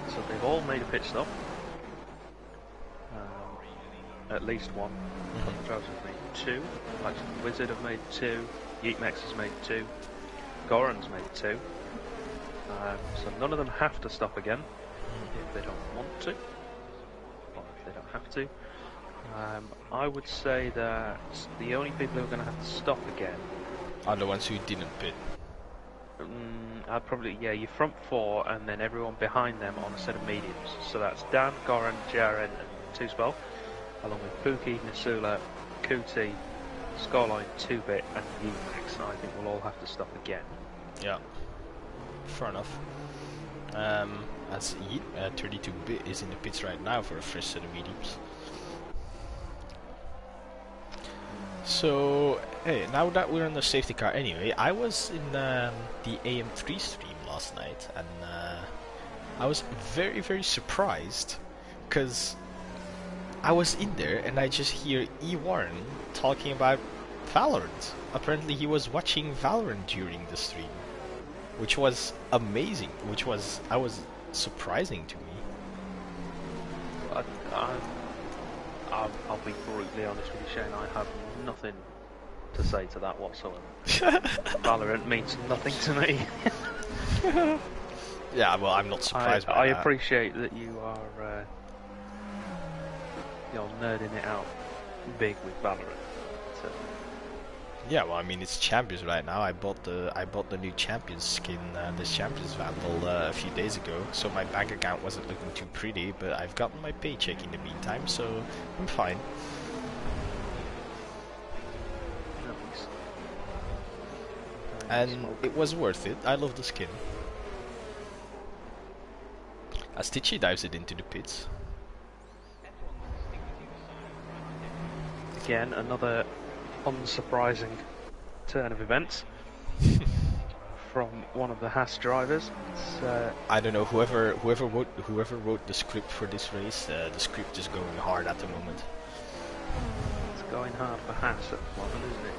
So they've all made a pit stop. At least one. The drivers have made 2. Like the wizard have made 2. Yeetmex has made 2. Goran's made 2. So none of them have to stop again if they don't want to, or if they don't have to. I would say that the only people who are going to have to stop again Are the ones who didn't pit. I'd probably, your front 4 and then everyone behind them on a set of mediums. So that's Dan, Goran, Jaren and Two-Spell, along with Pookie, Nasula, Kuti, Skyline, 2-Bit and Yeetmex. I think we'll all have to stop again. Yeah. Fair enough. As 32-Bit is in the pits right now for a fresh set of mediums. So, hey, now that we're in the safety car anyway, I was in the AM3 stream last night, and I was very, very surprised, because I was in there and I just hear E. Warren talking about Valorant. Apparently he was watching Valorant during the stream, which was amazing, I was surprising to me. I'll be brutally honest with you, Shane. I have nothing to say to that whatsoever. Valorant means nothing to me. Yeah, well, I'm not surprised by I that. appreciate that you are you're nerding it out big with Valorant. So. Yeah, well, I mean, it's Champions right now. I bought the new Champions skin, this Champions Vandal, a few days ago. So my bank account wasn't looking too pretty, but I've gotten my paycheck in the meantime, so I'm fine. Nice. And it was worth it. I love the skin. As Tichy dives it into the pits. Again, another unsurprising turn of events from one of the Haas drivers. I don't know, whoever wrote the script for this race, the script is going hard at the moment. It's going hard for Haas at the moment, isn't it?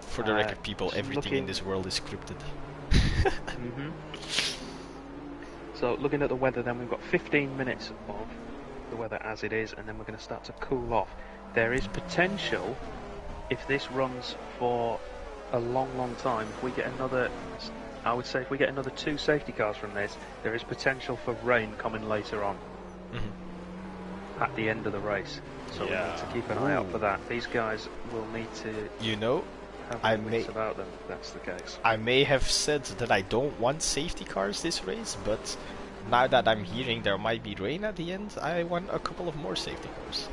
For the record, people, everything in this world is scripted. So looking at the weather then, we've got 15 minutes of the weather as it is, and then we're going to start to cool off. There is potential if this runs for a long time, if we get another, I would say if we get another 2 safety cars from this, there is potential for rain coming later on at the end of the race. So we need to keep an eye out for that. These guys will need to have limits about them if that's the case. I may have said that I don't want safety cars this race, but now that I'm hearing there might be rain at the end, I want a couple of more safety cars.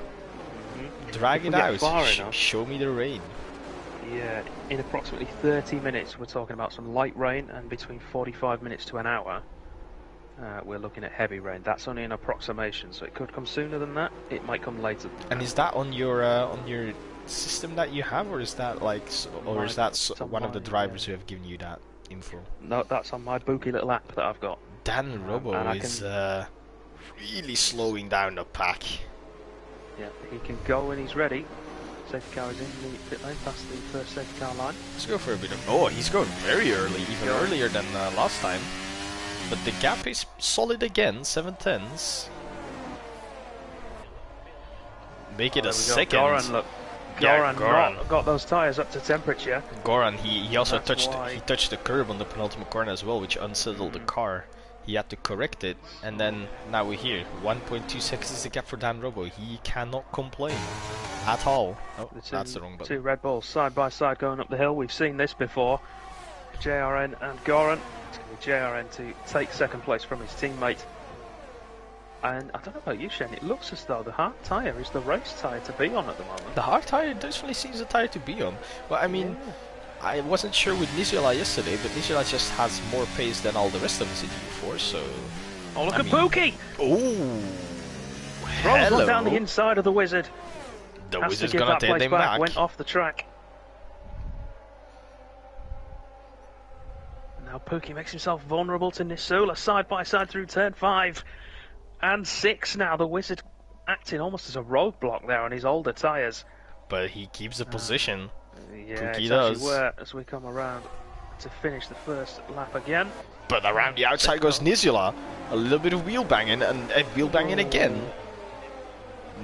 Drag it out, show me the rain. Yeah, in approximately 30 minutes we're talking about some light rain, and between 45 minutes to an hour we're looking at heavy rain. That's only an approximation, so it could come sooner than that, it might come later than that. And is that on your system that you have, or is that like, or is that one of the drivers who have given you that info? No, that's on my bookie little app that I've got. Dan Robo is really slowing down the pack. Yeah, he can go when he's ready. Safety car is in the pit lane, past the first safety car line. Let's go for a bit of... Oh, he's going very early, even earlier than last time. But the gap is solid again, 7/10. Make it a second. Goran, look. Goran got those tyres up to temperature. Goran, he also touched the curb on the penultimate corner as well, which unsettled the car. He had to correct it, and then now we're here. 1.2 seconds is the gap for Dan Robo. He cannot complain at all. Oh, that's the wrong button. 2 Red Bulls side by side going up the hill. We've seen this before. JRN and Goran. It's going to be JRN to take second place from his teammate. And I don't know about you, Shane, it looks as though the hard tyre is the race tyre to be on at the moment. The hard tyre definitely seems the tyre to be on. Well, I mean, I wasn't sure with Nicola yesterday, but Nicola just has more pace than all the rest of us in EU4, so... Oh, look at Pookie! Oh, Rolls one down the inside of the Wizard. The Wizard's gonna take them back. Went off the track. Now Pookie makes himself vulnerable to Nisula, side by side through turn 5 and 6 now. The Wizard acting almost as a roadblock there on his older tyres. But he keeps the position. Yeah, Pookie does. As we come around to finish the first lap again. But around the outside goes Nisula. A little bit of wheel banging and wheel banging again.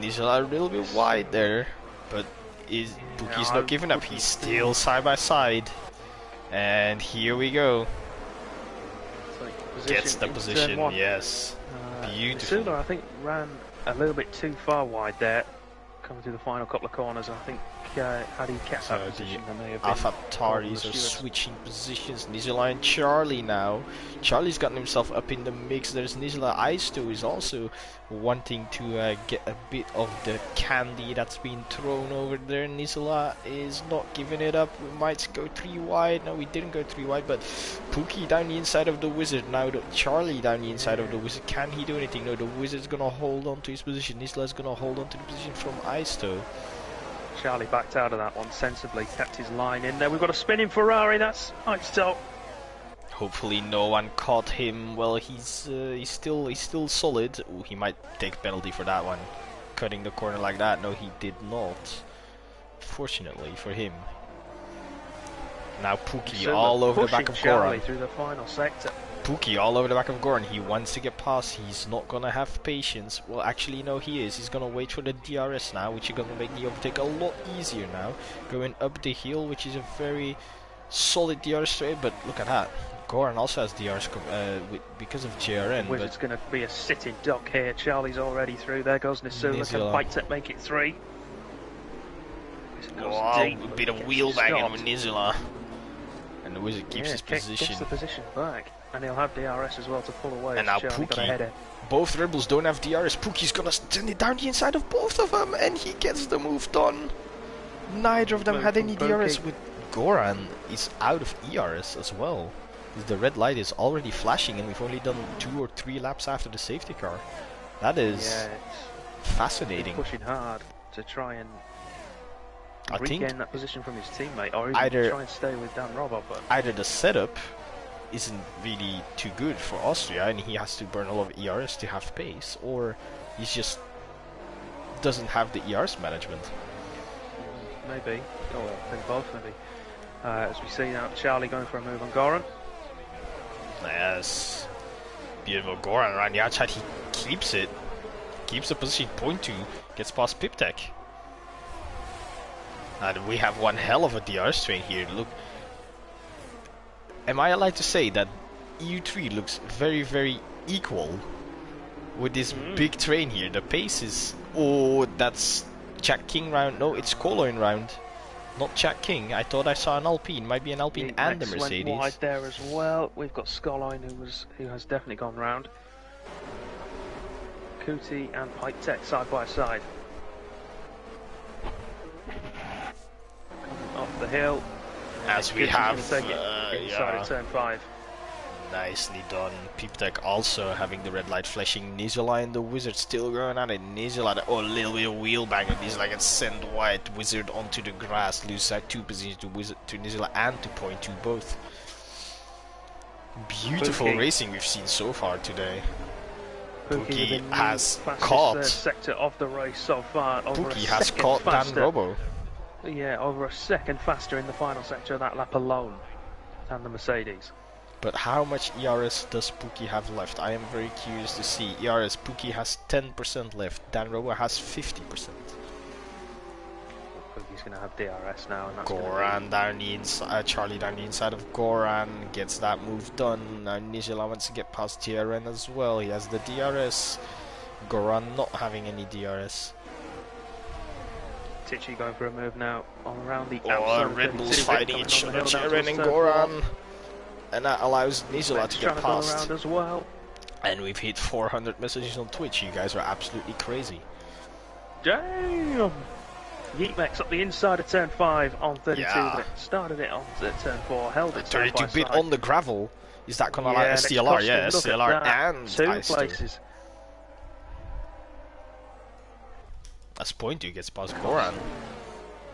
Nisula a little bit wide there, but Pookie's not giving up. He's still side by side. And here we go. Gets the position, yes. Beautiful. Nisula, I think, ran a little bit too far wide there, coming through the final couple of corners. I think had he kept that position, then may have been... AlphaTauris are switching positions. Nisula and Charlie now. Charlie's gotten himself up in the mix. There's Nisula. Ice2 is also wanting to get a bit of the candy that's been thrown over there. Nisula is not giving it up. We might go 3 wide. No, we didn't go 3 wide, but Pookie down the inside of the Wizard. Now Charlie down the inside of the Wizard. Can he do anything? No, the Wizard's gonna hold on to his position. Nisula's gonna hold on to the position from Ice2. Charlie backed out of that one sensibly, kept his line in there. We've got a spinning Ferrari, that's Ice2. Hopefully no one caught him. Well, he's still solid. Ooh, he might take a penalty for that one, cutting the corner like that. No, he did not. Fortunately for him. Now Pookie all over the back of Goran. Through the final sector. Pookie all over the back of Goran. He wants to get past. He's not gonna have patience. Well, actually, no, he is. He's gonna wait for the DRS now, which is gonna make the overtake a lot easier now. Going up the hill, which is a very solid DRS straight. But look at that. Goran also has DRS because of JRN. Wizard's going to be a sitting duck here. Charlie's already through. There goes Nisula. Can fight to make it 3. Oh, a bit of wheel banging with Nisula. And the Wizard keeps his position. Gets the position back. And he'll have DRS as well to pull away. And now Pookie. Both Rebels don't have DRS. Pookie's going to send it down the inside of both of them. And he gets the move done. Neither of them had any DRS. With Goran is out of ERS as well. The red light is already flashing and we've only done 2 or 3 laps after the safety car. That is fascinating. He's pushing hard to try and regain that position from his teammate, or even try and stay with Dan Robert. But either the setup isn't really too good for Austria and he has to burn a lot of ERS to have pace, or he just doesn't have the ERS management. Maybe. Oh, well, I think both maybe. As we see now, Charlie going for a move on Goran. Yes. Beautiful Goran around the outside. He keeps it. Keeps the position. Point 2. Gets past Piptek. And we have one hell of a DRS train here. Look, am I allowed to say that EU3 looks very, very equal with this big train here? The pace is... Oh, that's Jack King round. No, it's Colloin round. Not Jack King. I thought I saw an Alpine. Might be an Alpine and a Mercedes. Went wide there as well. We've got Skolline who has definitely gone round. Cootie and Pike Tech side by side. Coming up the hill. As we have inside of turn 5. Nicely done. Peeptech also having the red light flashing. Nizola and the Wizard still going at it. Nizola, oh, a little bit of wheel bang, and Nizola gets sent wide. Wizard onto the grass, loses out 2 positions to Nizola and to point 2 both. Beautiful racing we've seen so far today. Pookie has caught sector of the race so far. Pookie has caught Dan Robo. Yeah, over a second faster in the final sector of that lap alone than the Mercedes. But how much ERS does Pookie have left? I am very curious to see. ERS, Pookie has 10% left. Dan Robo has 50%. Pookie's going to have DRS now. And that's Goran down the inside. Charlie down the inside of Goran gets that move done. Now Nizola wants to get past TRN as well. He has the DRS. Goran not having any DRS. Tichy going for a move now on around the outside. Red Bulls fighting each other. TRN and Goran. And that allows Nizola to get past. As well. And we've hit 400 messages on Twitch. You guys are absolutely crazy. Damn! Yeetmex up the inside of turn 5 on 32. Yeah. Started it on turn 4, held it 32 bit on the gravel. Is that gonna allow STLR? Yeah, STLR and 2 places. As point 2 gets past Goran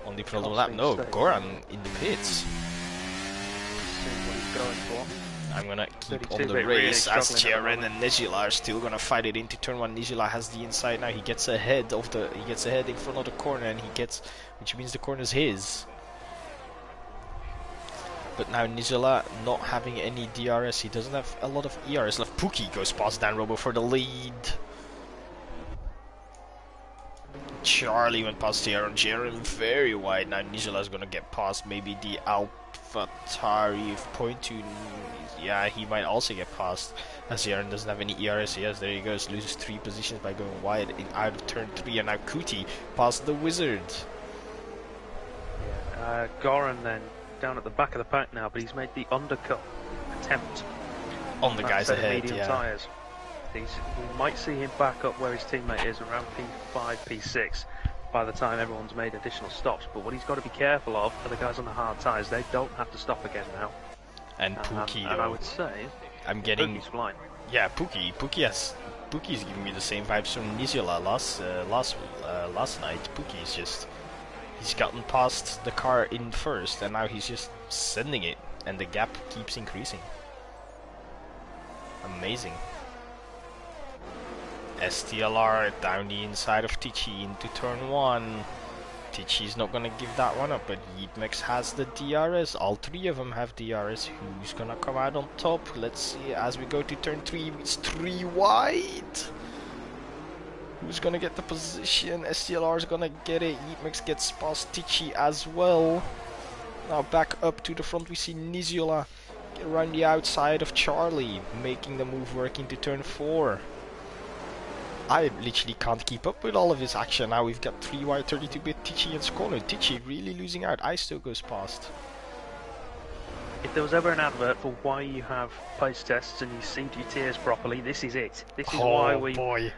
on the front lap. No, Goran in the pits. Going for. I'm gonna keep on the race as Jaren and Nizola are still gonna fight it into turn 1. Nizola has the inside now. He gets ahead in front of the corner, and which means the corner is his. But now Nizola not having any DRS. He doesn't have a lot of ERS left. Pookie goes past Dan Robo for the lead. Charlie went past Jaren very wide. Now Nizola is gonna get past maybe the AlphaTauri if point 2. Yeah, he might also get past as Jaren doesn't have any ERS. Yes, there he goes, loses 3 positions by going wide out of turn 3, and now Cootie past the Wizard. Yeah, Goran then down at the back of the pack now, but he's made the undercut attempt on the guys ahead. Medium tyres. We might see him back up where his teammate is around P5, P6 by the time everyone's made additional stops. But what he's got to be careful of are the guys on the hard tyres. They don't have to stop again now. And Pookie, and I would say I'm getting Pookie's flying. Yeah, Pookie's giving me the same vibes from Nizola last night. Pookie's he's gotten past the car in first, and now he's just sending it, and the gap keeps increasing. Amazing. STLR down the inside of Tichy into turn 1. Tichy's not gonna give that one up, but Yeetmex has the DRS. All 3 of them have DRS. Who's gonna come out on top? Let's see. As we go to turn 3, it's 3 wide. Who's gonna get the position? STLR's gonna get it. Yeetmex gets past Tichy as well. Now back up to the front, we see Nizola around the outside of Charlie, making the move work into turn 4. I literally can't keep up with all of this action. Now we've got 3 wide 32-bit Tichy and Skono. Tichy really losing out. I still goes past. If there was ever an advert for why you have post tests and you seed your tiers properly, this is it. This is why we were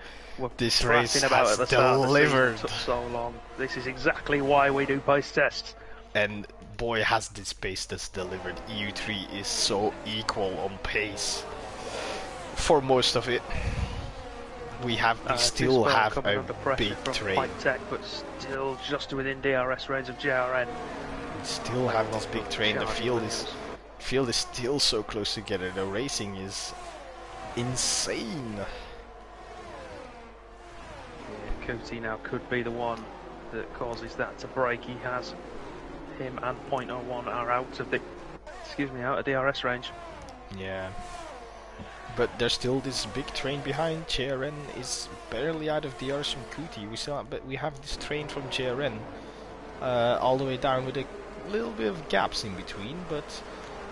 this race about has at the start delivered. Of the season. Took so long. This is exactly why we do post tests. And boy, has this pace that's delivered. EU3 is so equal on pace for most of it. We still have a big train. Pike Tech, but still just within DRS range of JRN. We still have this big train. The field is still so close together. The racing is insane. Yeah, Cootie now could be the one that causes that to break. He has him and .01 are out of DRS range. Yeah. But there's still this big train behind. JRN is barely out of DRS from Cootie. But we have this train from JRN all the way down with a little bit of gaps in between, but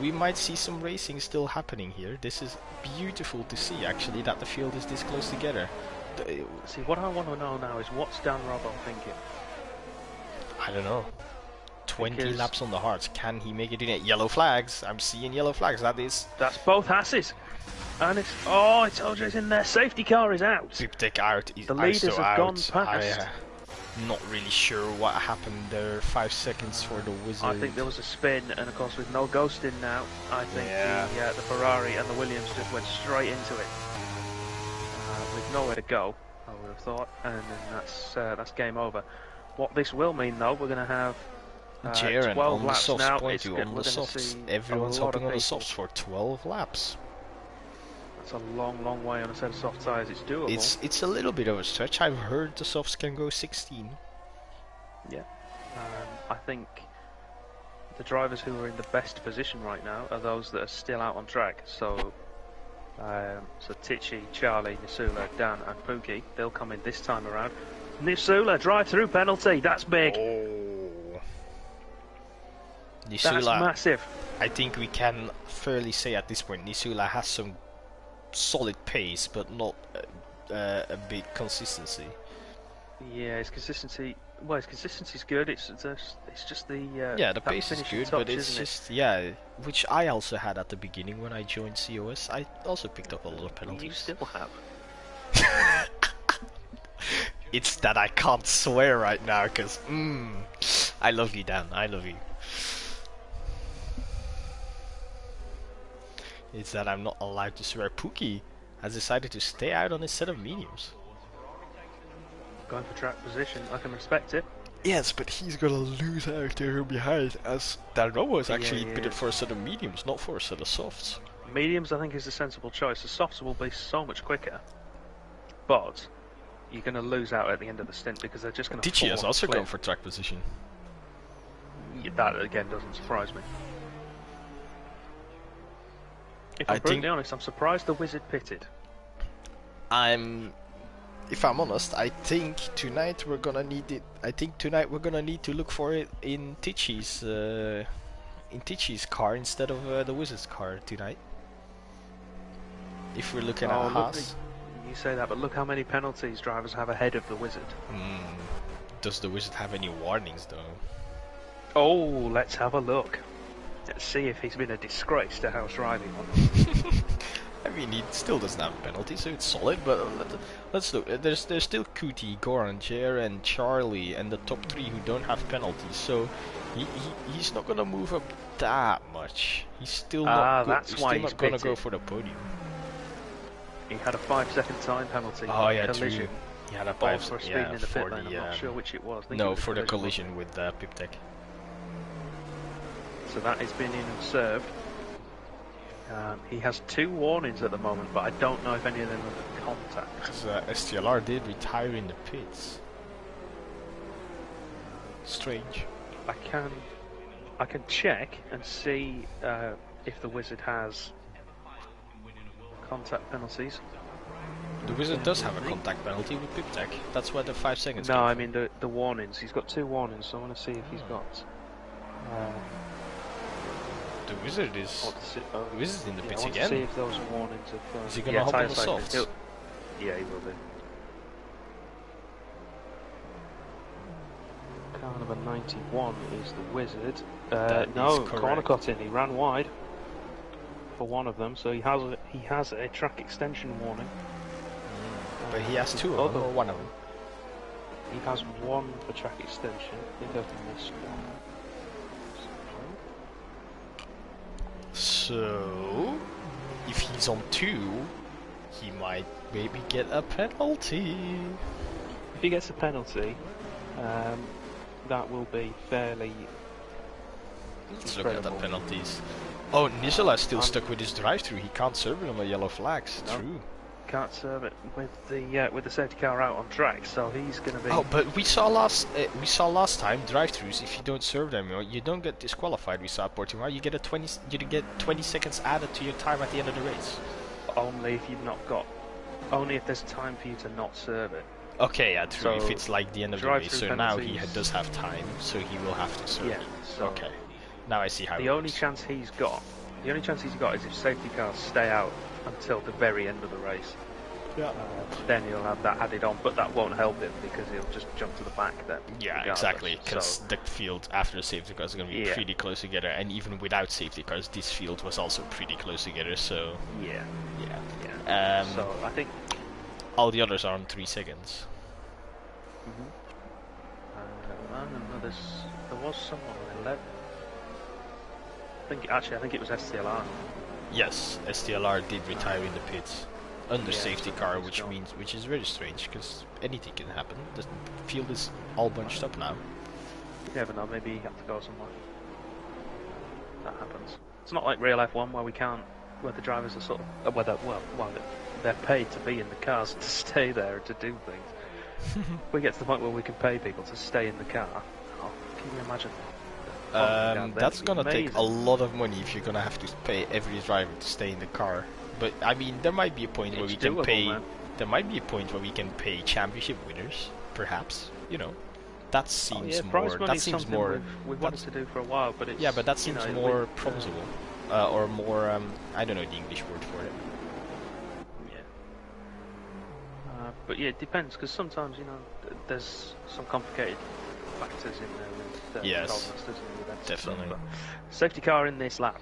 we might see some racing still happening here. This is beautiful to see, actually, that the field is this close together. See, what I want to know now is what's Dan Robbo thinking? I don't know. 20 Because laps on the hards. Can he make it in it? Yellow flags. I'm seeing yellow flags. that's both Hasses. And it's, oh, I told you it's in there. Safety car is out. Piptek out. The leaders ISO have out. gone past. Not really sure what happened there. 5 seconds for the Wizard. I think there was a spin, and of course with no ghosting now, I think the Ferrari and the Williams just went straight into it. With nowhere to go, I would have thought, and then that's game over. What this will mean, though, we're going to have Jaren 12 on the laps softs, now. point you on the softs. Everyone's hopping on the softs for 12 laps. That's a long, long way on a set of soft tyres. It's doable. It's a little bit of a stretch. I've heard the softs can go 16. Yeah. I think the drivers who are in the best position right now are those that are still out on track. So Tichy, Charlie, Nisula, Dan and Pookie, they'll come in this time around. Nisula, drive-through penalty, that's big. Oh. Nisula, that's massive. I think we can fairly say at this point Nisula has some solid pace, but not a big consistency. Yeah, his consistency. Well, his consistency's good. It's just the the pace is good, but it's just which I also had at the beginning when I joined COS. I also picked up a lot of penalties. You still have. It's that I can't swear right now, because I love you, Dan. I love you. It's that I'm not allowed to swear. Pookie has decided to stay out on his set of mediums. Going for track position, I can respect it. Yes, but he's gonna lose out there behind, as Dan Robo is actually pitted for a set of mediums, not for a set of softs. Mediums, I think, is a sensible choice. The softs will be so much quicker, but you're going to lose out at the end of the stint because they're just going to. Tichy has also gone for track position. Yeah, that again doesn't surprise me. If I'm brutally honest, I'm surprised the Wizard pitted. If I'm honest, I think tonight we're gonna need it. I think tonight we're gonna need to look for it in Tichy's car instead of the Wizard's car tonight. If we're looking at Haas. You say that, but look how many penalties drivers have ahead of the Wizard. Does the Wizard have any warnings though? Oh, let's have a look. Let's see if he's been a disgrace to house riding. I mean, he still doesn't have a penalty, so it's solid, but let's look. There's still Kuti, Goran, Jer and Charlie and the top 3 who don't have penalties, so he's not gonna move up that much. He's still not, that's why he's gonna go for the podium. He had a 5-second time penalty. Oh yeah, collision. true. He had a for speeding in the pit lane. I'm not sure which it was. No, for the collision with Piptek. So that has been in and served. He has 2 warnings at the moment, but I don't know if any of them are contact. Because STLR did retire in the pits. Strange. I can check and see if the Wizard has contact penalties. The Wizard does have a contact penalty with Piptek. That's why the 5 seconds. No, I mean the warnings. He's got 2 warnings, so I want to see if he's got. The Wizard is. The Wizard's in the pits again. See if those warnings have. Is he gonna hop on the softs? Yeah, he will do. Car number 91 is the Wizard. No, corner cutting. He ran wide for one of them, so he has a track extension warning. But he has 2 of them, or 1 of them. He has 1 for track extension. I think I've missed 1. So, if he's on 2, he might maybe get a penalty. If he gets a penalty, that will be fairly. Let's look at the penalties. Oh, Nisola's still stuck with his drive-through. He can't serve it on the yellow flags. No. True. Can't serve it with the safety car out on track, so he's going to be. Oh, but we saw last time drive-throughs. If you don't serve them, you don't get disqualified. We saw at Portimao. You get 20 seconds added to your time at the end of the race. Only if you've not got. Only if there's time for you to not serve it. Okay, yeah, true. So if it's like the end of the drive race, through so now he penalties. does have time, so he will have to serve. Yeah. So Okay, now I see how the it only works. chance he's got, is if safety cars stay out until the very end of the race. Yeah. Then he'll have that added on, but that won't help him because he'll just jump to the back then. Yeah, regardless. exactly. Because So, the field after the safety cars is going to be Yeah. pretty close together, and even without safety cars, this field was also pretty close together. So yeah. yeah. So I think All the others are on 3 seconds. there was someone on 11. I think it was STLR. Yes, STLR did retire in the pits under Yeah, safety so car, he's gone. which is very strange because anything can happen. The field is all bunched up now. You never know, maybe he had to go somewhere. That happens. It's not like real F1 where the drivers are sort of, they're paid to be in the cars to stay there and to do things. If we get to the point where we can pay people to stay in the car, can you imagine? That's gonna take a lot of money if you're gonna have to pay every driver to stay in the car. But I mean, there might be a point where we can pay. Man. There might be a point where we can pay championship winners, perhaps. You know, that seems more. That seems more. We've wanted to do for a while, but it's, yeah, but that seems more with, promisable, or more. I don't know the English word for it. Yeah. But yeah, it depends because sometimes there's some complicated factors in there with Yes, Goldmasters and events. definitely. But safety car in this lap.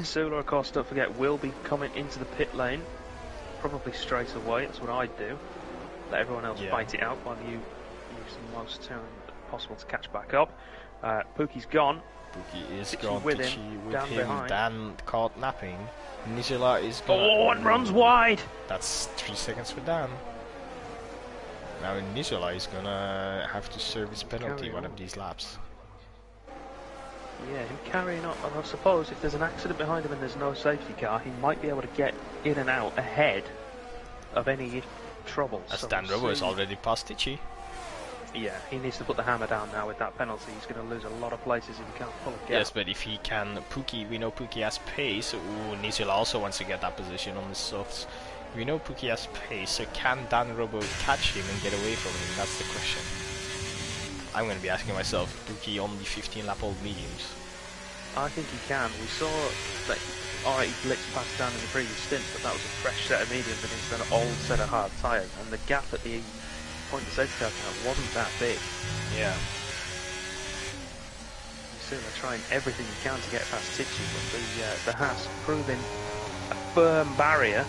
Sula, of course, don't forget, will be coming into the pit lane probably straight away. That's what I'd do. Let everyone else fight it out while you use the most time possible to catch back up. Pookie's gone. Pookie is Tichy gone. with Tichy him, with Dan him. behind. Dan caught napping. Nicola is gonna. Oh, and runs wide. That's 3 seconds for Dan. Now Nicola is gonna have to serve his penalty one of these laps. Yeah, him carrying up, and I suppose if there's an accident behind him and there's no safety car, he might be able to get in and out ahead of any troubles. As So Dan we'll Robo is see. already past Tichy. Yeah, he needs to put the hammer down now with that penalty. He's going to lose a lot of places if he can't pull a gap. Yes, but if he can, Pookie, we know Pookie has pace. Ooh, Nicola also wants to get that position on the softs. We know Pookie has pace, so can Dan Robo catch him and get away from him? That's the question. I'm going to be asking myself, Pookie on the 15 lap old mediums. I think he can. We saw that, alright, he blitzed past Dan in the previous stint, but that was a fresh set of mediums against an old set of hard tyres, and the gap at the point the safety car came out wasn't that big. Yeah. They're trying everything he can to get past Tichy, but the Haas proving a firm barrier.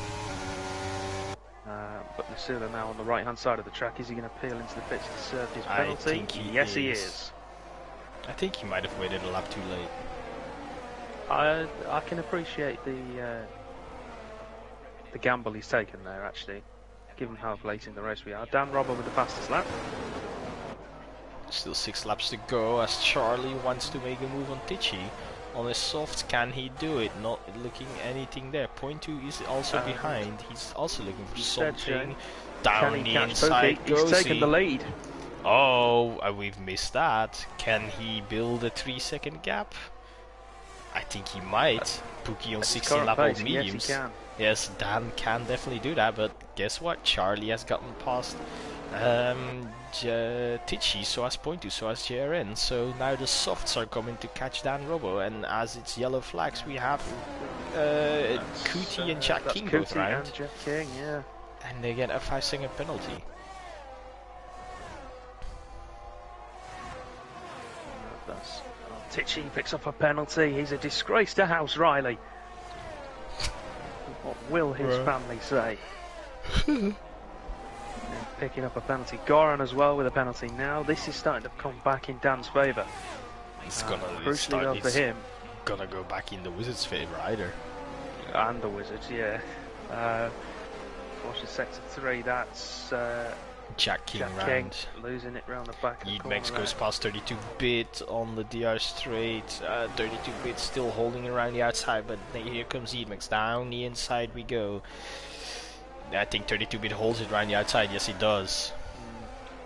But Nisula now on the right hand side of the track. Is he going to peel into the pits and serve his penalty? I think he yes, he is. I think he might have waited a lap too late. I can appreciate the gamble he's taken there, actually, given how late in the race we are. Dan Robber with the fastest lap. Still 6 laps to go as Charlie wants to make a move on Tichy. On his soft, can he do it? Not looking anything there. Point 2 is also behind. He's also looking for something. Down the inside He's goes taken the lead. Oh, we've missed that. Can he build a 3-second gap? I think he might. Pookie on 16 lap old mediums. Yes, he can. Yes, Dan can definitely do that, but guess what? Charlie has gotten past Tichy, so has Point 2, so has JRN. So now the softs are coming to catch Dan Robo, and as it's yellow flags, we have Cootie and Jack King both around. And Jack King, yeah. And they get a 5-second penalty. Tichy picks up a penalty. He's a disgrace to House Riley. What will his family say? Picking up a penalty. Goran as well with a penalty now. This is starting to come back in Dan's favour. It's gonna crucially for him. Gonna go back in the Wizards' favour either. And the Wizards, yeah. Caution sector 3, that's Jack King round. Losing it round the back. Max goes past 32-bit on the DR straight. 32-bit still holding around the outside, but here comes Max down the inside we go. I think 32-bit holds it around the outside. Yes, he does.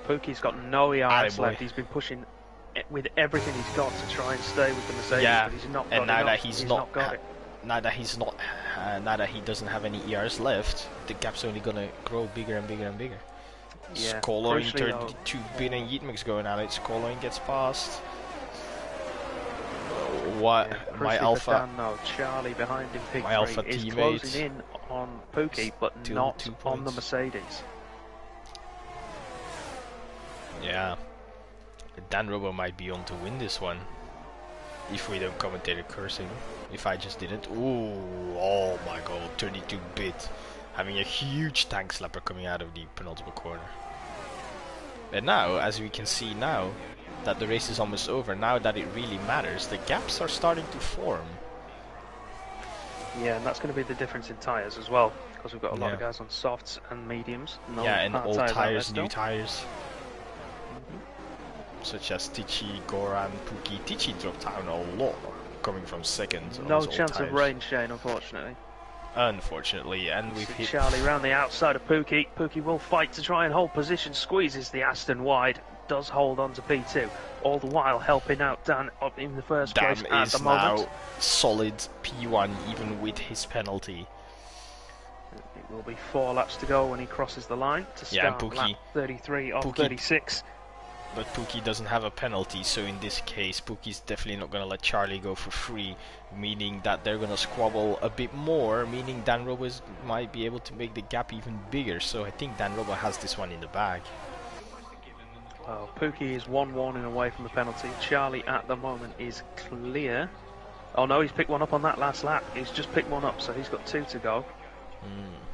Pookie's got no ERS left. He's been pushing it with everything he's got to try and stay with the Mercedes, but he's not got enough. now that he's not, now that he doesn't have any ERs left, the gap's only gonna grow bigger and bigger and bigger. Yeah, Skoloin 32-bit and Yeatmix going at it. Skoloin gets past. What? Yeah, My alpha. No, Charlie behind him. Pig My alpha is teammate closing in on Pookie, but still not 2 on the points. Mercedes. Yeah. Dan Robo might be on to win this one. If we don't commentate it cursing. If I just didn't. Ooh, oh my god, 32-bit. Having a huge tank slapper coming out of the penultimate corner. And now, as we can see now, that the race is almost over, now that it really matters, the gaps are starting to form. Yeah, and that's going to be the difference in tyres as well, because we've got a lot of guys on softs and mediums. No yeah, and old tyres, new still. tyres. Such as Tichy, Goran, Pookie. Tichy dropped down a lot, coming from second. No chance of rain, Shane, unfortunately. Unfortunately, and we've hit Charlie round the outside of Pookie. Pookie will fight to try and hold position, squeezes the Aston wide, does hold on to P2, all the while helping out Dan up in the first place at the moment. Now solid P1 even with his penalty. It will be 4 laps to go when he crosses the line to start lap 33 of 36. But Pookie doesn't have a penalty, so in this case Pookie's definitely not going to let Charlie go for free, meaning that they're going to squabble a bit more, meaning Dan Robo might be able to make the gap even bigger, so I think Dan Robo has this one in the bag. Well, Pookie is 1 warning away from the penalty. Charlie at the moment is clear. Oh no, he's picked one up on that last lap. He's just picked one up, so he's got 2 to go.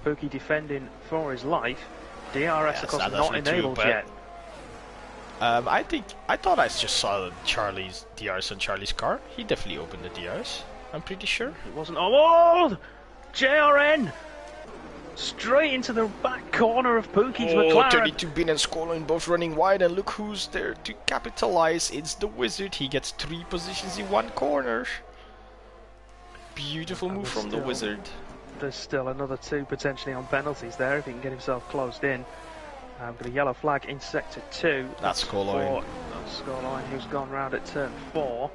Pookie defending for his life. DRS of course not enabled yet. I thought I just saw Charlie's DRS on Charlie's car. He definitely opened the DRS. I'm pretty sure. It wasn't. Oh, JRN! Straight into the back corner of Pookie's McLaren. 32-bit and Skoloin both running wide, and look who's there to capitalize. It's the Wizard. He gets 3 positions in 1 corner. Beautiful move from the Wizard. There's still another 2 potentially on penalties there if he can get himself closed in. Got a yellow flag in sector 2. That's Skoloin. Skoloin, who's gone round at turn 4.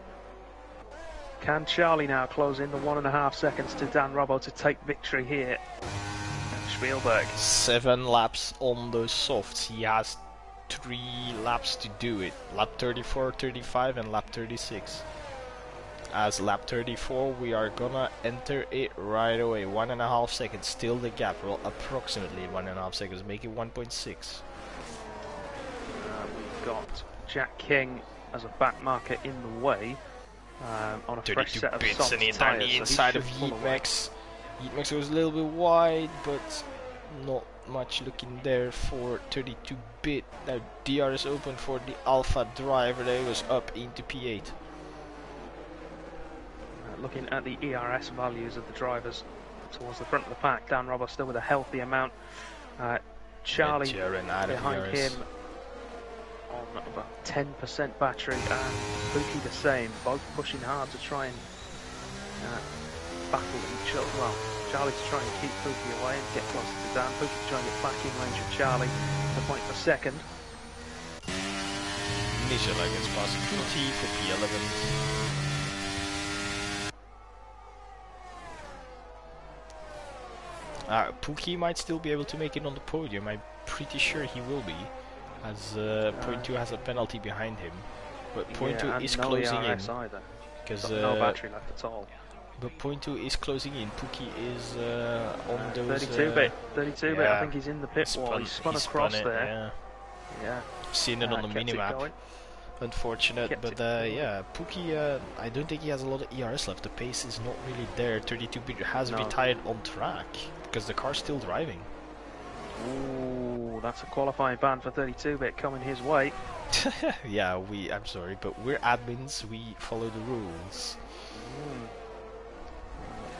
Can Charlie now close in the 1.5 seconds to Dan Robbo to take victory here at Spielberg? 7 laps on the softs. He has 3 laps to do it. Lap 34, 35 and lap 36. As lap 34 we are gonna enter it right away. 1.5 seconds, still the gap. Well, approximately 1.5 seconds, make it 1.6. We've got Jack King as a back marker in the way on a fresh set of soft and tyres. down the inside of Yeatmix. Yeatmix was a little bit wide, but not much looking there for 32-bit. Now DRS open for the Alpha driver. There goes up into P8. Looking at the ERS values of the drivers towards the front of the pack, Dan Robbo still with a healthy amount. Charlie behind him on about 10% battery, and Pookie the same, both pushing hard to try and battle each other. Well, Charlie to try and keep Pookie away and get closer to Dan. Pookie to try and get back in range of Charlie, the point for second. Nishala gets past 2T for P11. Pookie might still be able to make it on the podium. I'm pretty sure he will be, as point 2 has a penalty behind him. But point 2 is closing in. Because no battery left at all. But point 2 is closing in. Pookie is on those 32-bit. 32-bit. I think he's in the pit wall. He's spun across there. Yeah. Seen it on the minimap. Unfortunate, but yeah, Pookie, I don't think he has a lot of ERS left. The pace is not really there. 32-bit has retired on track because the car's still driving. Ooh, that's a qualifying ban for 32-bit coming his way. Yeah, I'm sorry, but we're admins. We follow the rules.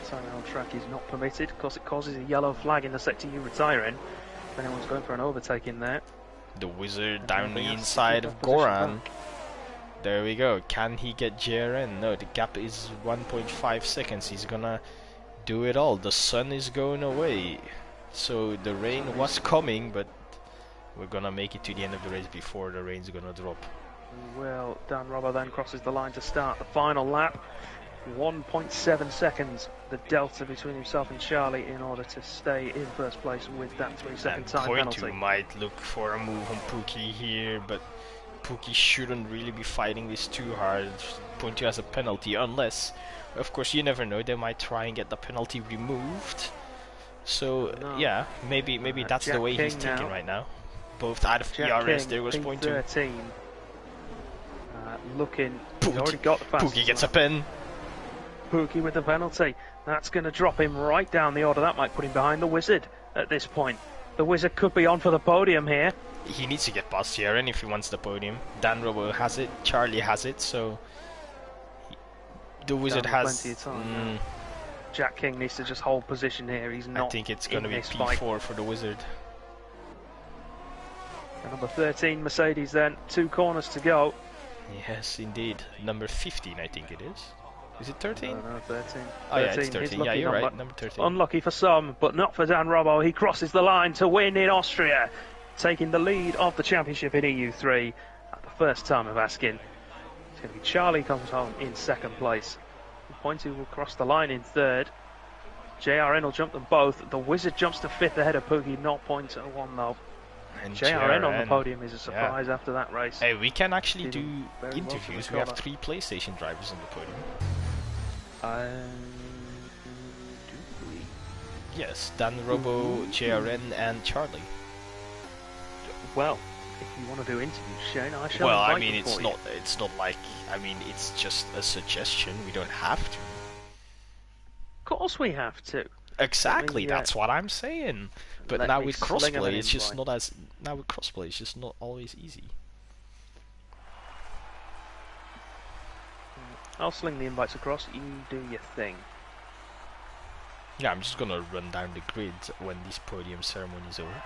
Timing on track is not permitted because it causes a yellow flag in the sector you retire in. If anyone's going for an overtake in there. The Wizard down the inside of Goran. There we go. Can he get JRN? No, the gap is 1.5 seconds. He's gonna do it all. The sun is going away. So the rain was coming, but we're gonna make it to the end of the race before the rain's gonna drop. Well, Dan Robbo then crosses the line to start the final lap. 1.7 seconds, the delta between himself and Charlie in order to stay in first place with that 3-second time Point penalty. might look for a move on Pookie here, but Pookie shouldn't really be fighting this too hard. Point 2 has a penalty, unless, of course, you never know, they might try and get the penalty removed. So, yeah, maybe that's Jack the way King he's thinking now. right now. Both out of Jack ERS, King, there goes point 2. P13. Looking, he's already got the fastest Pookie gets a pen. Pookie with the penalty. That's going to drop him right down the order. That might put him behind the Wizard at this point. The Wizard could be on for the podium here. He needs to get past Sierra if he wants the podium. Dan Robo has it, Charlie has it, so the Wizard has plenty of time. Jack King needs to just hold position here. He's not. I think it's going to be P4 fight. for the Wizard. And number 13 Mercedes then. 2 corners to go. Yes, indeed. Number 15, I think it is. Is it 13? No, 13. Oh yeah, it's 13. Yeah, you're right. Number 13. Unlucky for some, but not for Dan Robbo. He crosses the line to win in Austria, taking the lead of the championship in EU3 at the first time of asking. It's going to be Charlie comes home in second place. Pointy will cross the line in third. JRN will jump them both. The Wizard jumps to fifth ahead of Poogie, 0.01 though. And JRN on the podium is a surprise after that race. Hey, we can actually do interviews. We have 3 PlayStation drivers on the podium. Do we? Yes, Dan Robo, JRN, and Charlie. Well, if you want to do interviews, Shane, I shall. Well, I invite mean, them for you. it's not like, I mean, it's just a suggestion. We don't have to. Of course, we have to. Exactly, that's what I'm saying. But now with crossplay, it's just invite. not as. Now with crossplay, it's just not always easy. I'll sling the invites across. You do your thing. Yeah, I'm just gonna run down the grid when this podium ceremony is over.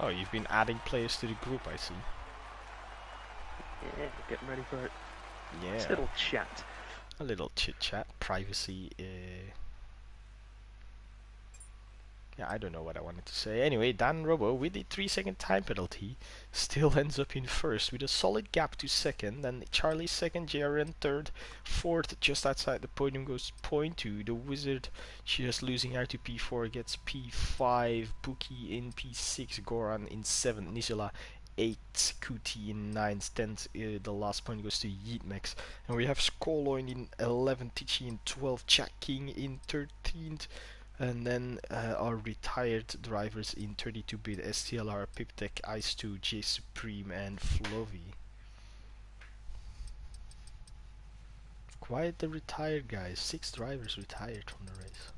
Oh, you've been adding players to the group, I see. Yeah, getting ready for it. Yeah. This little chat. A little chit-chat, privacy. Yeah, I don't know what I wanted to say. Anyway, Dan Robo, with the 3-second time penalty, still ends up in first with a solid gap to second. Then Charlie second, JRN third, fourth, just outside the podium goes point 2. The Wizard just losing out to P4 gets P5. Pookie in P6, Goran in 7th, Nicola 8, Kuti in 9th, 10th, the last point goes to Yeetmax. And we have Skoloin in 11th, Tichy in 12th, Jack King in 13th. And then our retired drivers in 32-bit, STLR, Piptech, Ice2, J Supreme, and Flovey. Quite the retired guys. 6 drivers retired from the race.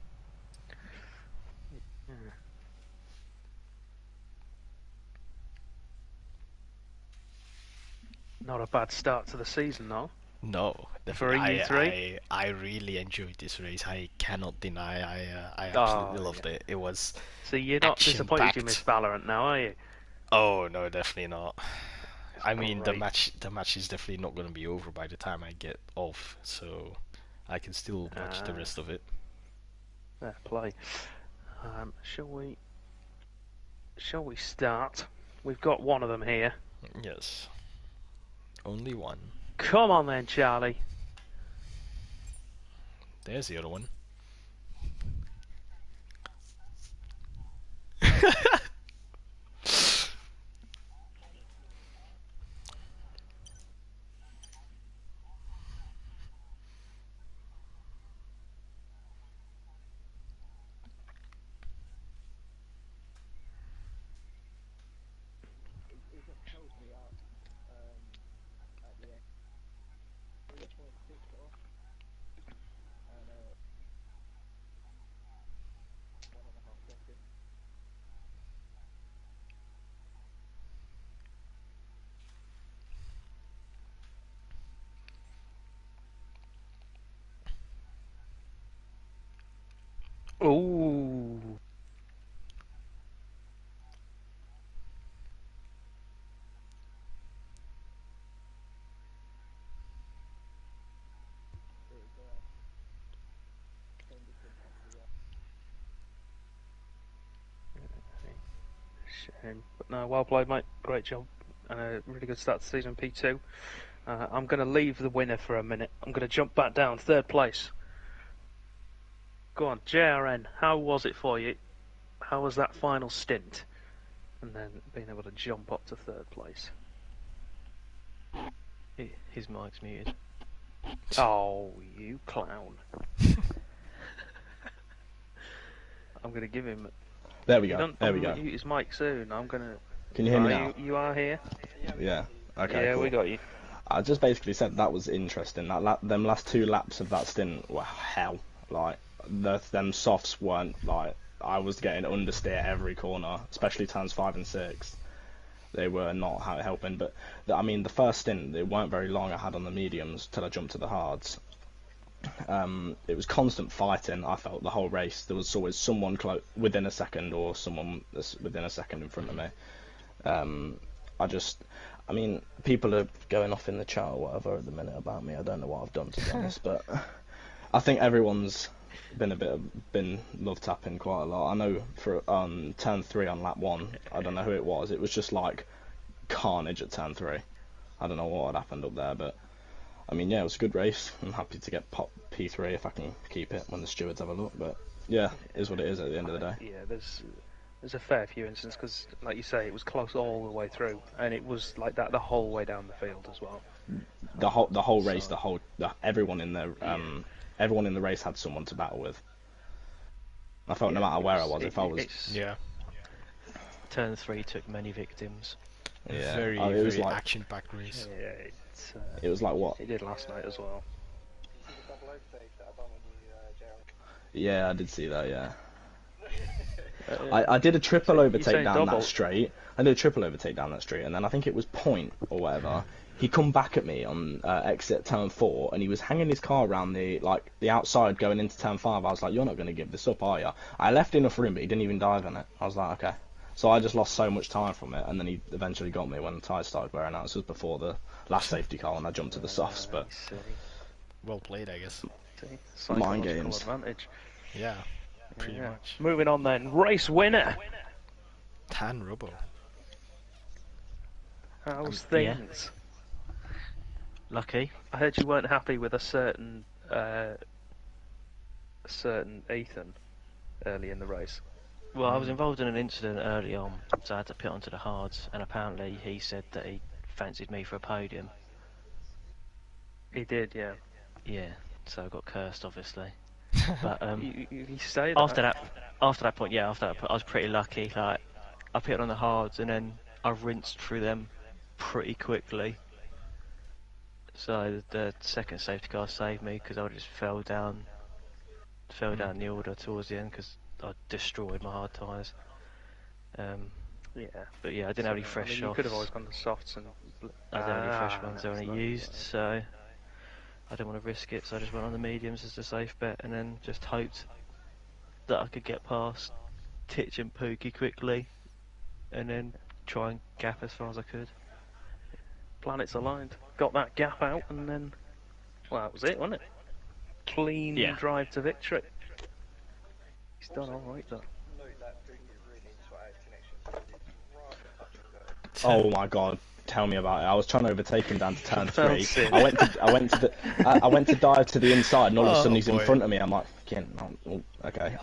Not a bad start to the season, though. No, for EU3. I really enjoyed this race. I cannot deny. I absolutely loved it. It was. So you're not disappointed you missed Valorant now, are you? Oh no, definitely not. I mean, the match is definitely not going to be over by the time I get off, so I can still watch the rest of it. Fair play. Shall we start? We've got one of them here. Yes. Only one. Come on then, Charlie. There's the other one. Shame. But no, well played, mate. Great job. And a really good start to season P2. I'm going to leave the winner for a minute. I'm going to jump back down, third place. Go on, JRN, how was it for you? How was that final stint? And then being able to jump up to third place. His mic's muted. Oh, you clown. I'm going to give him... There we go. There we go. Mute his mic soon. I'm going to... Can you hear me now? You are here? Yeah. Okay, Yeah, cool. we got you. I just basically said that was interesting. Them last 2 laps of that stint were hell. Like, them softs weren't, like... I was getting understeer every corner, especially turns 5 and 6. They were not helping, but I mean, the first stint, it weren't very long I had on the mediums till I jumped to the hards. It was constant fighting, I felt, the whole race. There was always someone within a second or someone within a second in front of me. I mean, people are going off in the chat or whatever at the minute about me. I don't know what I've done, to be honest, but I think everyone's been love tapping quite a lot. I know for turn 3 on lap 1, I don't know who it was. It was just like carnage at turn 3. I don't know what had happened up there, but I mean, yeah, it was a good race. I'm happy to get pop P3 if I can keep it when the stewards have a look. But yeah, it is what it is at the end of the day. Yeah, there's a fair few instances because, like you say, it was close all the way through, and it was like that the whole way down the field as well. The whole race, everyone in the everyone in the race had someone to battle with. I felt no matter where I was, if I was... Yeah. Turn 3 took many victims. Yeah. Very, it was very like, action-packed race. Yeah, it was like what? It did last night as well. Yeah, I did see that, yeah. I did a triple overtake down that straight. I did a triple overtake down that straight, and then I think it was point or whatever. He come back at me on exit turn 4, and he was hanging his car around the outside going into turn 5. I was like, "You're not going to give this up, are you?" I left enough room, but he didn't even dive in it. I was like, "Okay." So I just lost so much time from it, and then he eventually got me when the tyres started wearing out. This was before the last safety car, and I jumped to the softs. But Well played, I guess. Mind games. Advantage. Yeah, pretty much. Moving on then, race winner. Tan Robo. How's things? Lucky. I heard you weren't happy with a certain Ethan early in the race. Well, I was involved in an incident early on, so I had to pit onto the hards, and apparently he said that he fancied me for a podium. He did, yeah. Yeah, so I got cursed, obviously. But you say after that point, I was pretty lucky. Like, I pitted on the hards, and then I rinsed through them pretty quickly. So the second safety car saved me because I just fell down the order towards the end because I destroyed my hard tyres. Yeah. But yeah, I didn't have any fresh You softs. could have always gone to softs and... I didn't have any fresh ones I only used, so I didn't want to risk it, so I just went on the mediums as the safe bet and then just hoped that I could get past Titch and Pookie quickly and then try and gap as far as I could. Planets aligned. Got that gap out and then... Well, that was it, wasn't it? Clean drive to victory. He's done alright though. Oh my god, tell me about it. I was trying to overtake him down to turn 3. I went to dive to the inside, and all of a sudden he's in front of me. I'm like, okay.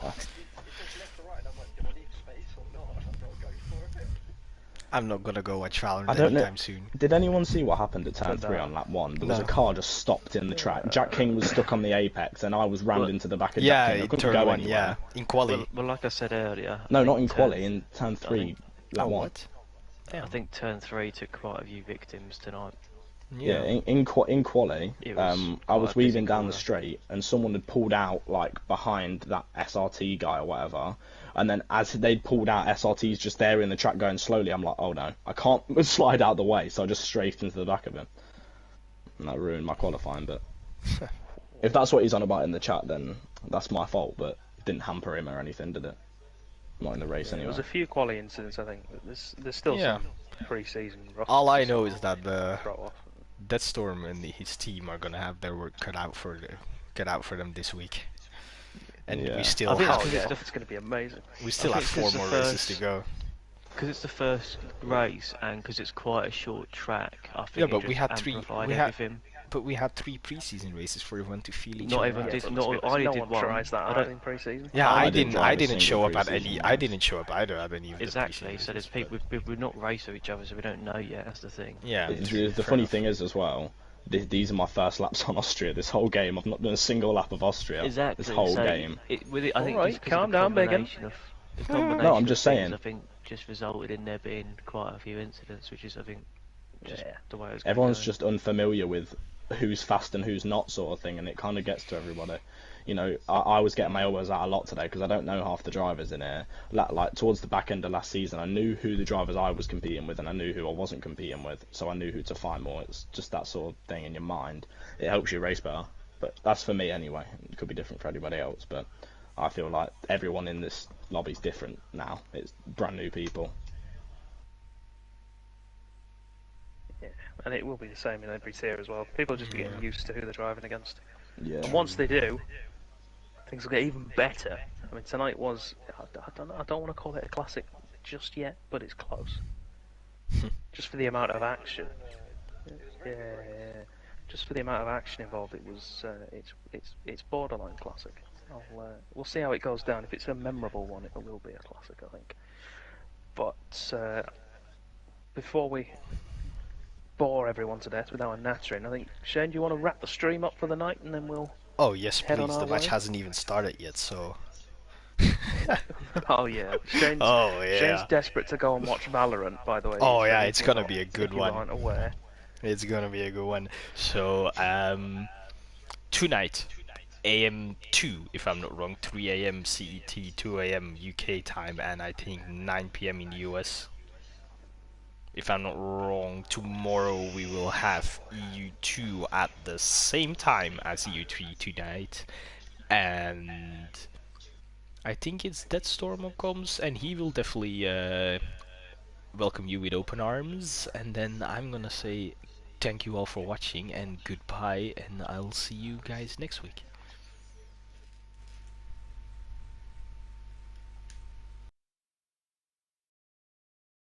I'm not gonna go watch Valorant anytime soon. Did anyone see what happened at turn 3 on lap 1? There was a car just stopped in the track. Jack King was stuck on the apex, and I was rammed into the back of Jack King. I couldn't go anywhere. In quali. Well, like I said earlier... No, not in quali, in turn 3, lap 1. What? I think turn 3 took quite a few victims tonight. Yeah, in quali, I was weaving down the straight, and someone had pulled out like behind that SRT guy or whatever, and then as they'd pulled out, SRT's just there in the track going slowly. I'm like, oh no, I can't slide out the way, so I just strafed into the back of him, and that ruined my qualifying. But if that's what he's on about in the chat, then that's my fault. But it didn't hamper him or anything, did it? Not in the race anyway. There was a few quali incidents, I think. There's still some pre-season rough. All I know is that the Deathstorm and his team are gonna have their work cut out for them this week, and we still have. It's going to be amazing. We still have 4 more races to go. because it's the first race and because it's quite a short track, I Yeah, think but it we just had three. amplified We had, everything. but we had 3 preseason races for everyone to feel each Not other everyone out. did. but let's Not be honest, I only no did one one. tries that I hard don't. in pre-season. Yeah, I I didn't didn't. drive I a didn't single show up at pre-season any. I race. didn't show up either at any of Exactly. the So there's pre-season people. We're not race with each other, so we don't know yet. That's the thing. Yeah, The fair funny enough. thing is as well, these are my first laps on Austria. This whole game, I've not done a single lap of Austria. Exactly. This whole so game. I think Alright, just because calm of the down, Biggin. combination of the combination No, I'm of just things, saying. I think just resulted in there being quite a few incidents, which is I think just Yeah. the way it was. Everyone's going. just unfamiliar with who's fast and who's not, sort of thing, and it kind of gets to everybody. You know, I was getting my elbows out a lot today because I don't know half the drivers in here. Like towards the back end of last season, I knew who the drivers I was competing with, and I knew who I wasn't competing with, so I knew who to find more. It's just that sort of thing in your mind. It helps you race better, but that's for me anyway. It could be different for anybody else, but I feel like everyone in this lobby's different now. It's brand new people. Yeah, and it will be the same in every tier as well. People are just getting Yeah. used to who they're driving against. Yeah. And once they do, things will get even better. I mean, tonight was, I don't want to call it a classic just yet, but it's close. Just for the amount of action. Yeah, just for the amount of action involved, it was, it's borderline classic. We'll see how it goes down. If it's a memorable one, it will be a classic, I think. But before we bore everyone to death with our nattering, I think, Shane, do you want to wrap the stream up for the night, and then we'll... Oh yes, Head on please. our The match way? hasn't even started yet, so. Oh yeah, Shane's, Oh Shane's yeah. desperate to go and watch Valorant, by the way. Oh yeah, if it's you're gonna not- be a if good you one. aren't aware. It's gonna be a good one. So tonight, AM2, if I'm not wrong, 3 a.m. CET, 2 a.m. UK time, and I think 9 p.m. in the US. If I'm not wrong, tomorrow we will have EU2 at the same time as EU3 tonight, and I think it's Deathstorm comes, and he will definitely welcome you with open arms. And then I'm gonna say thank you all for watching and goodbye, and I'll see you guys next week.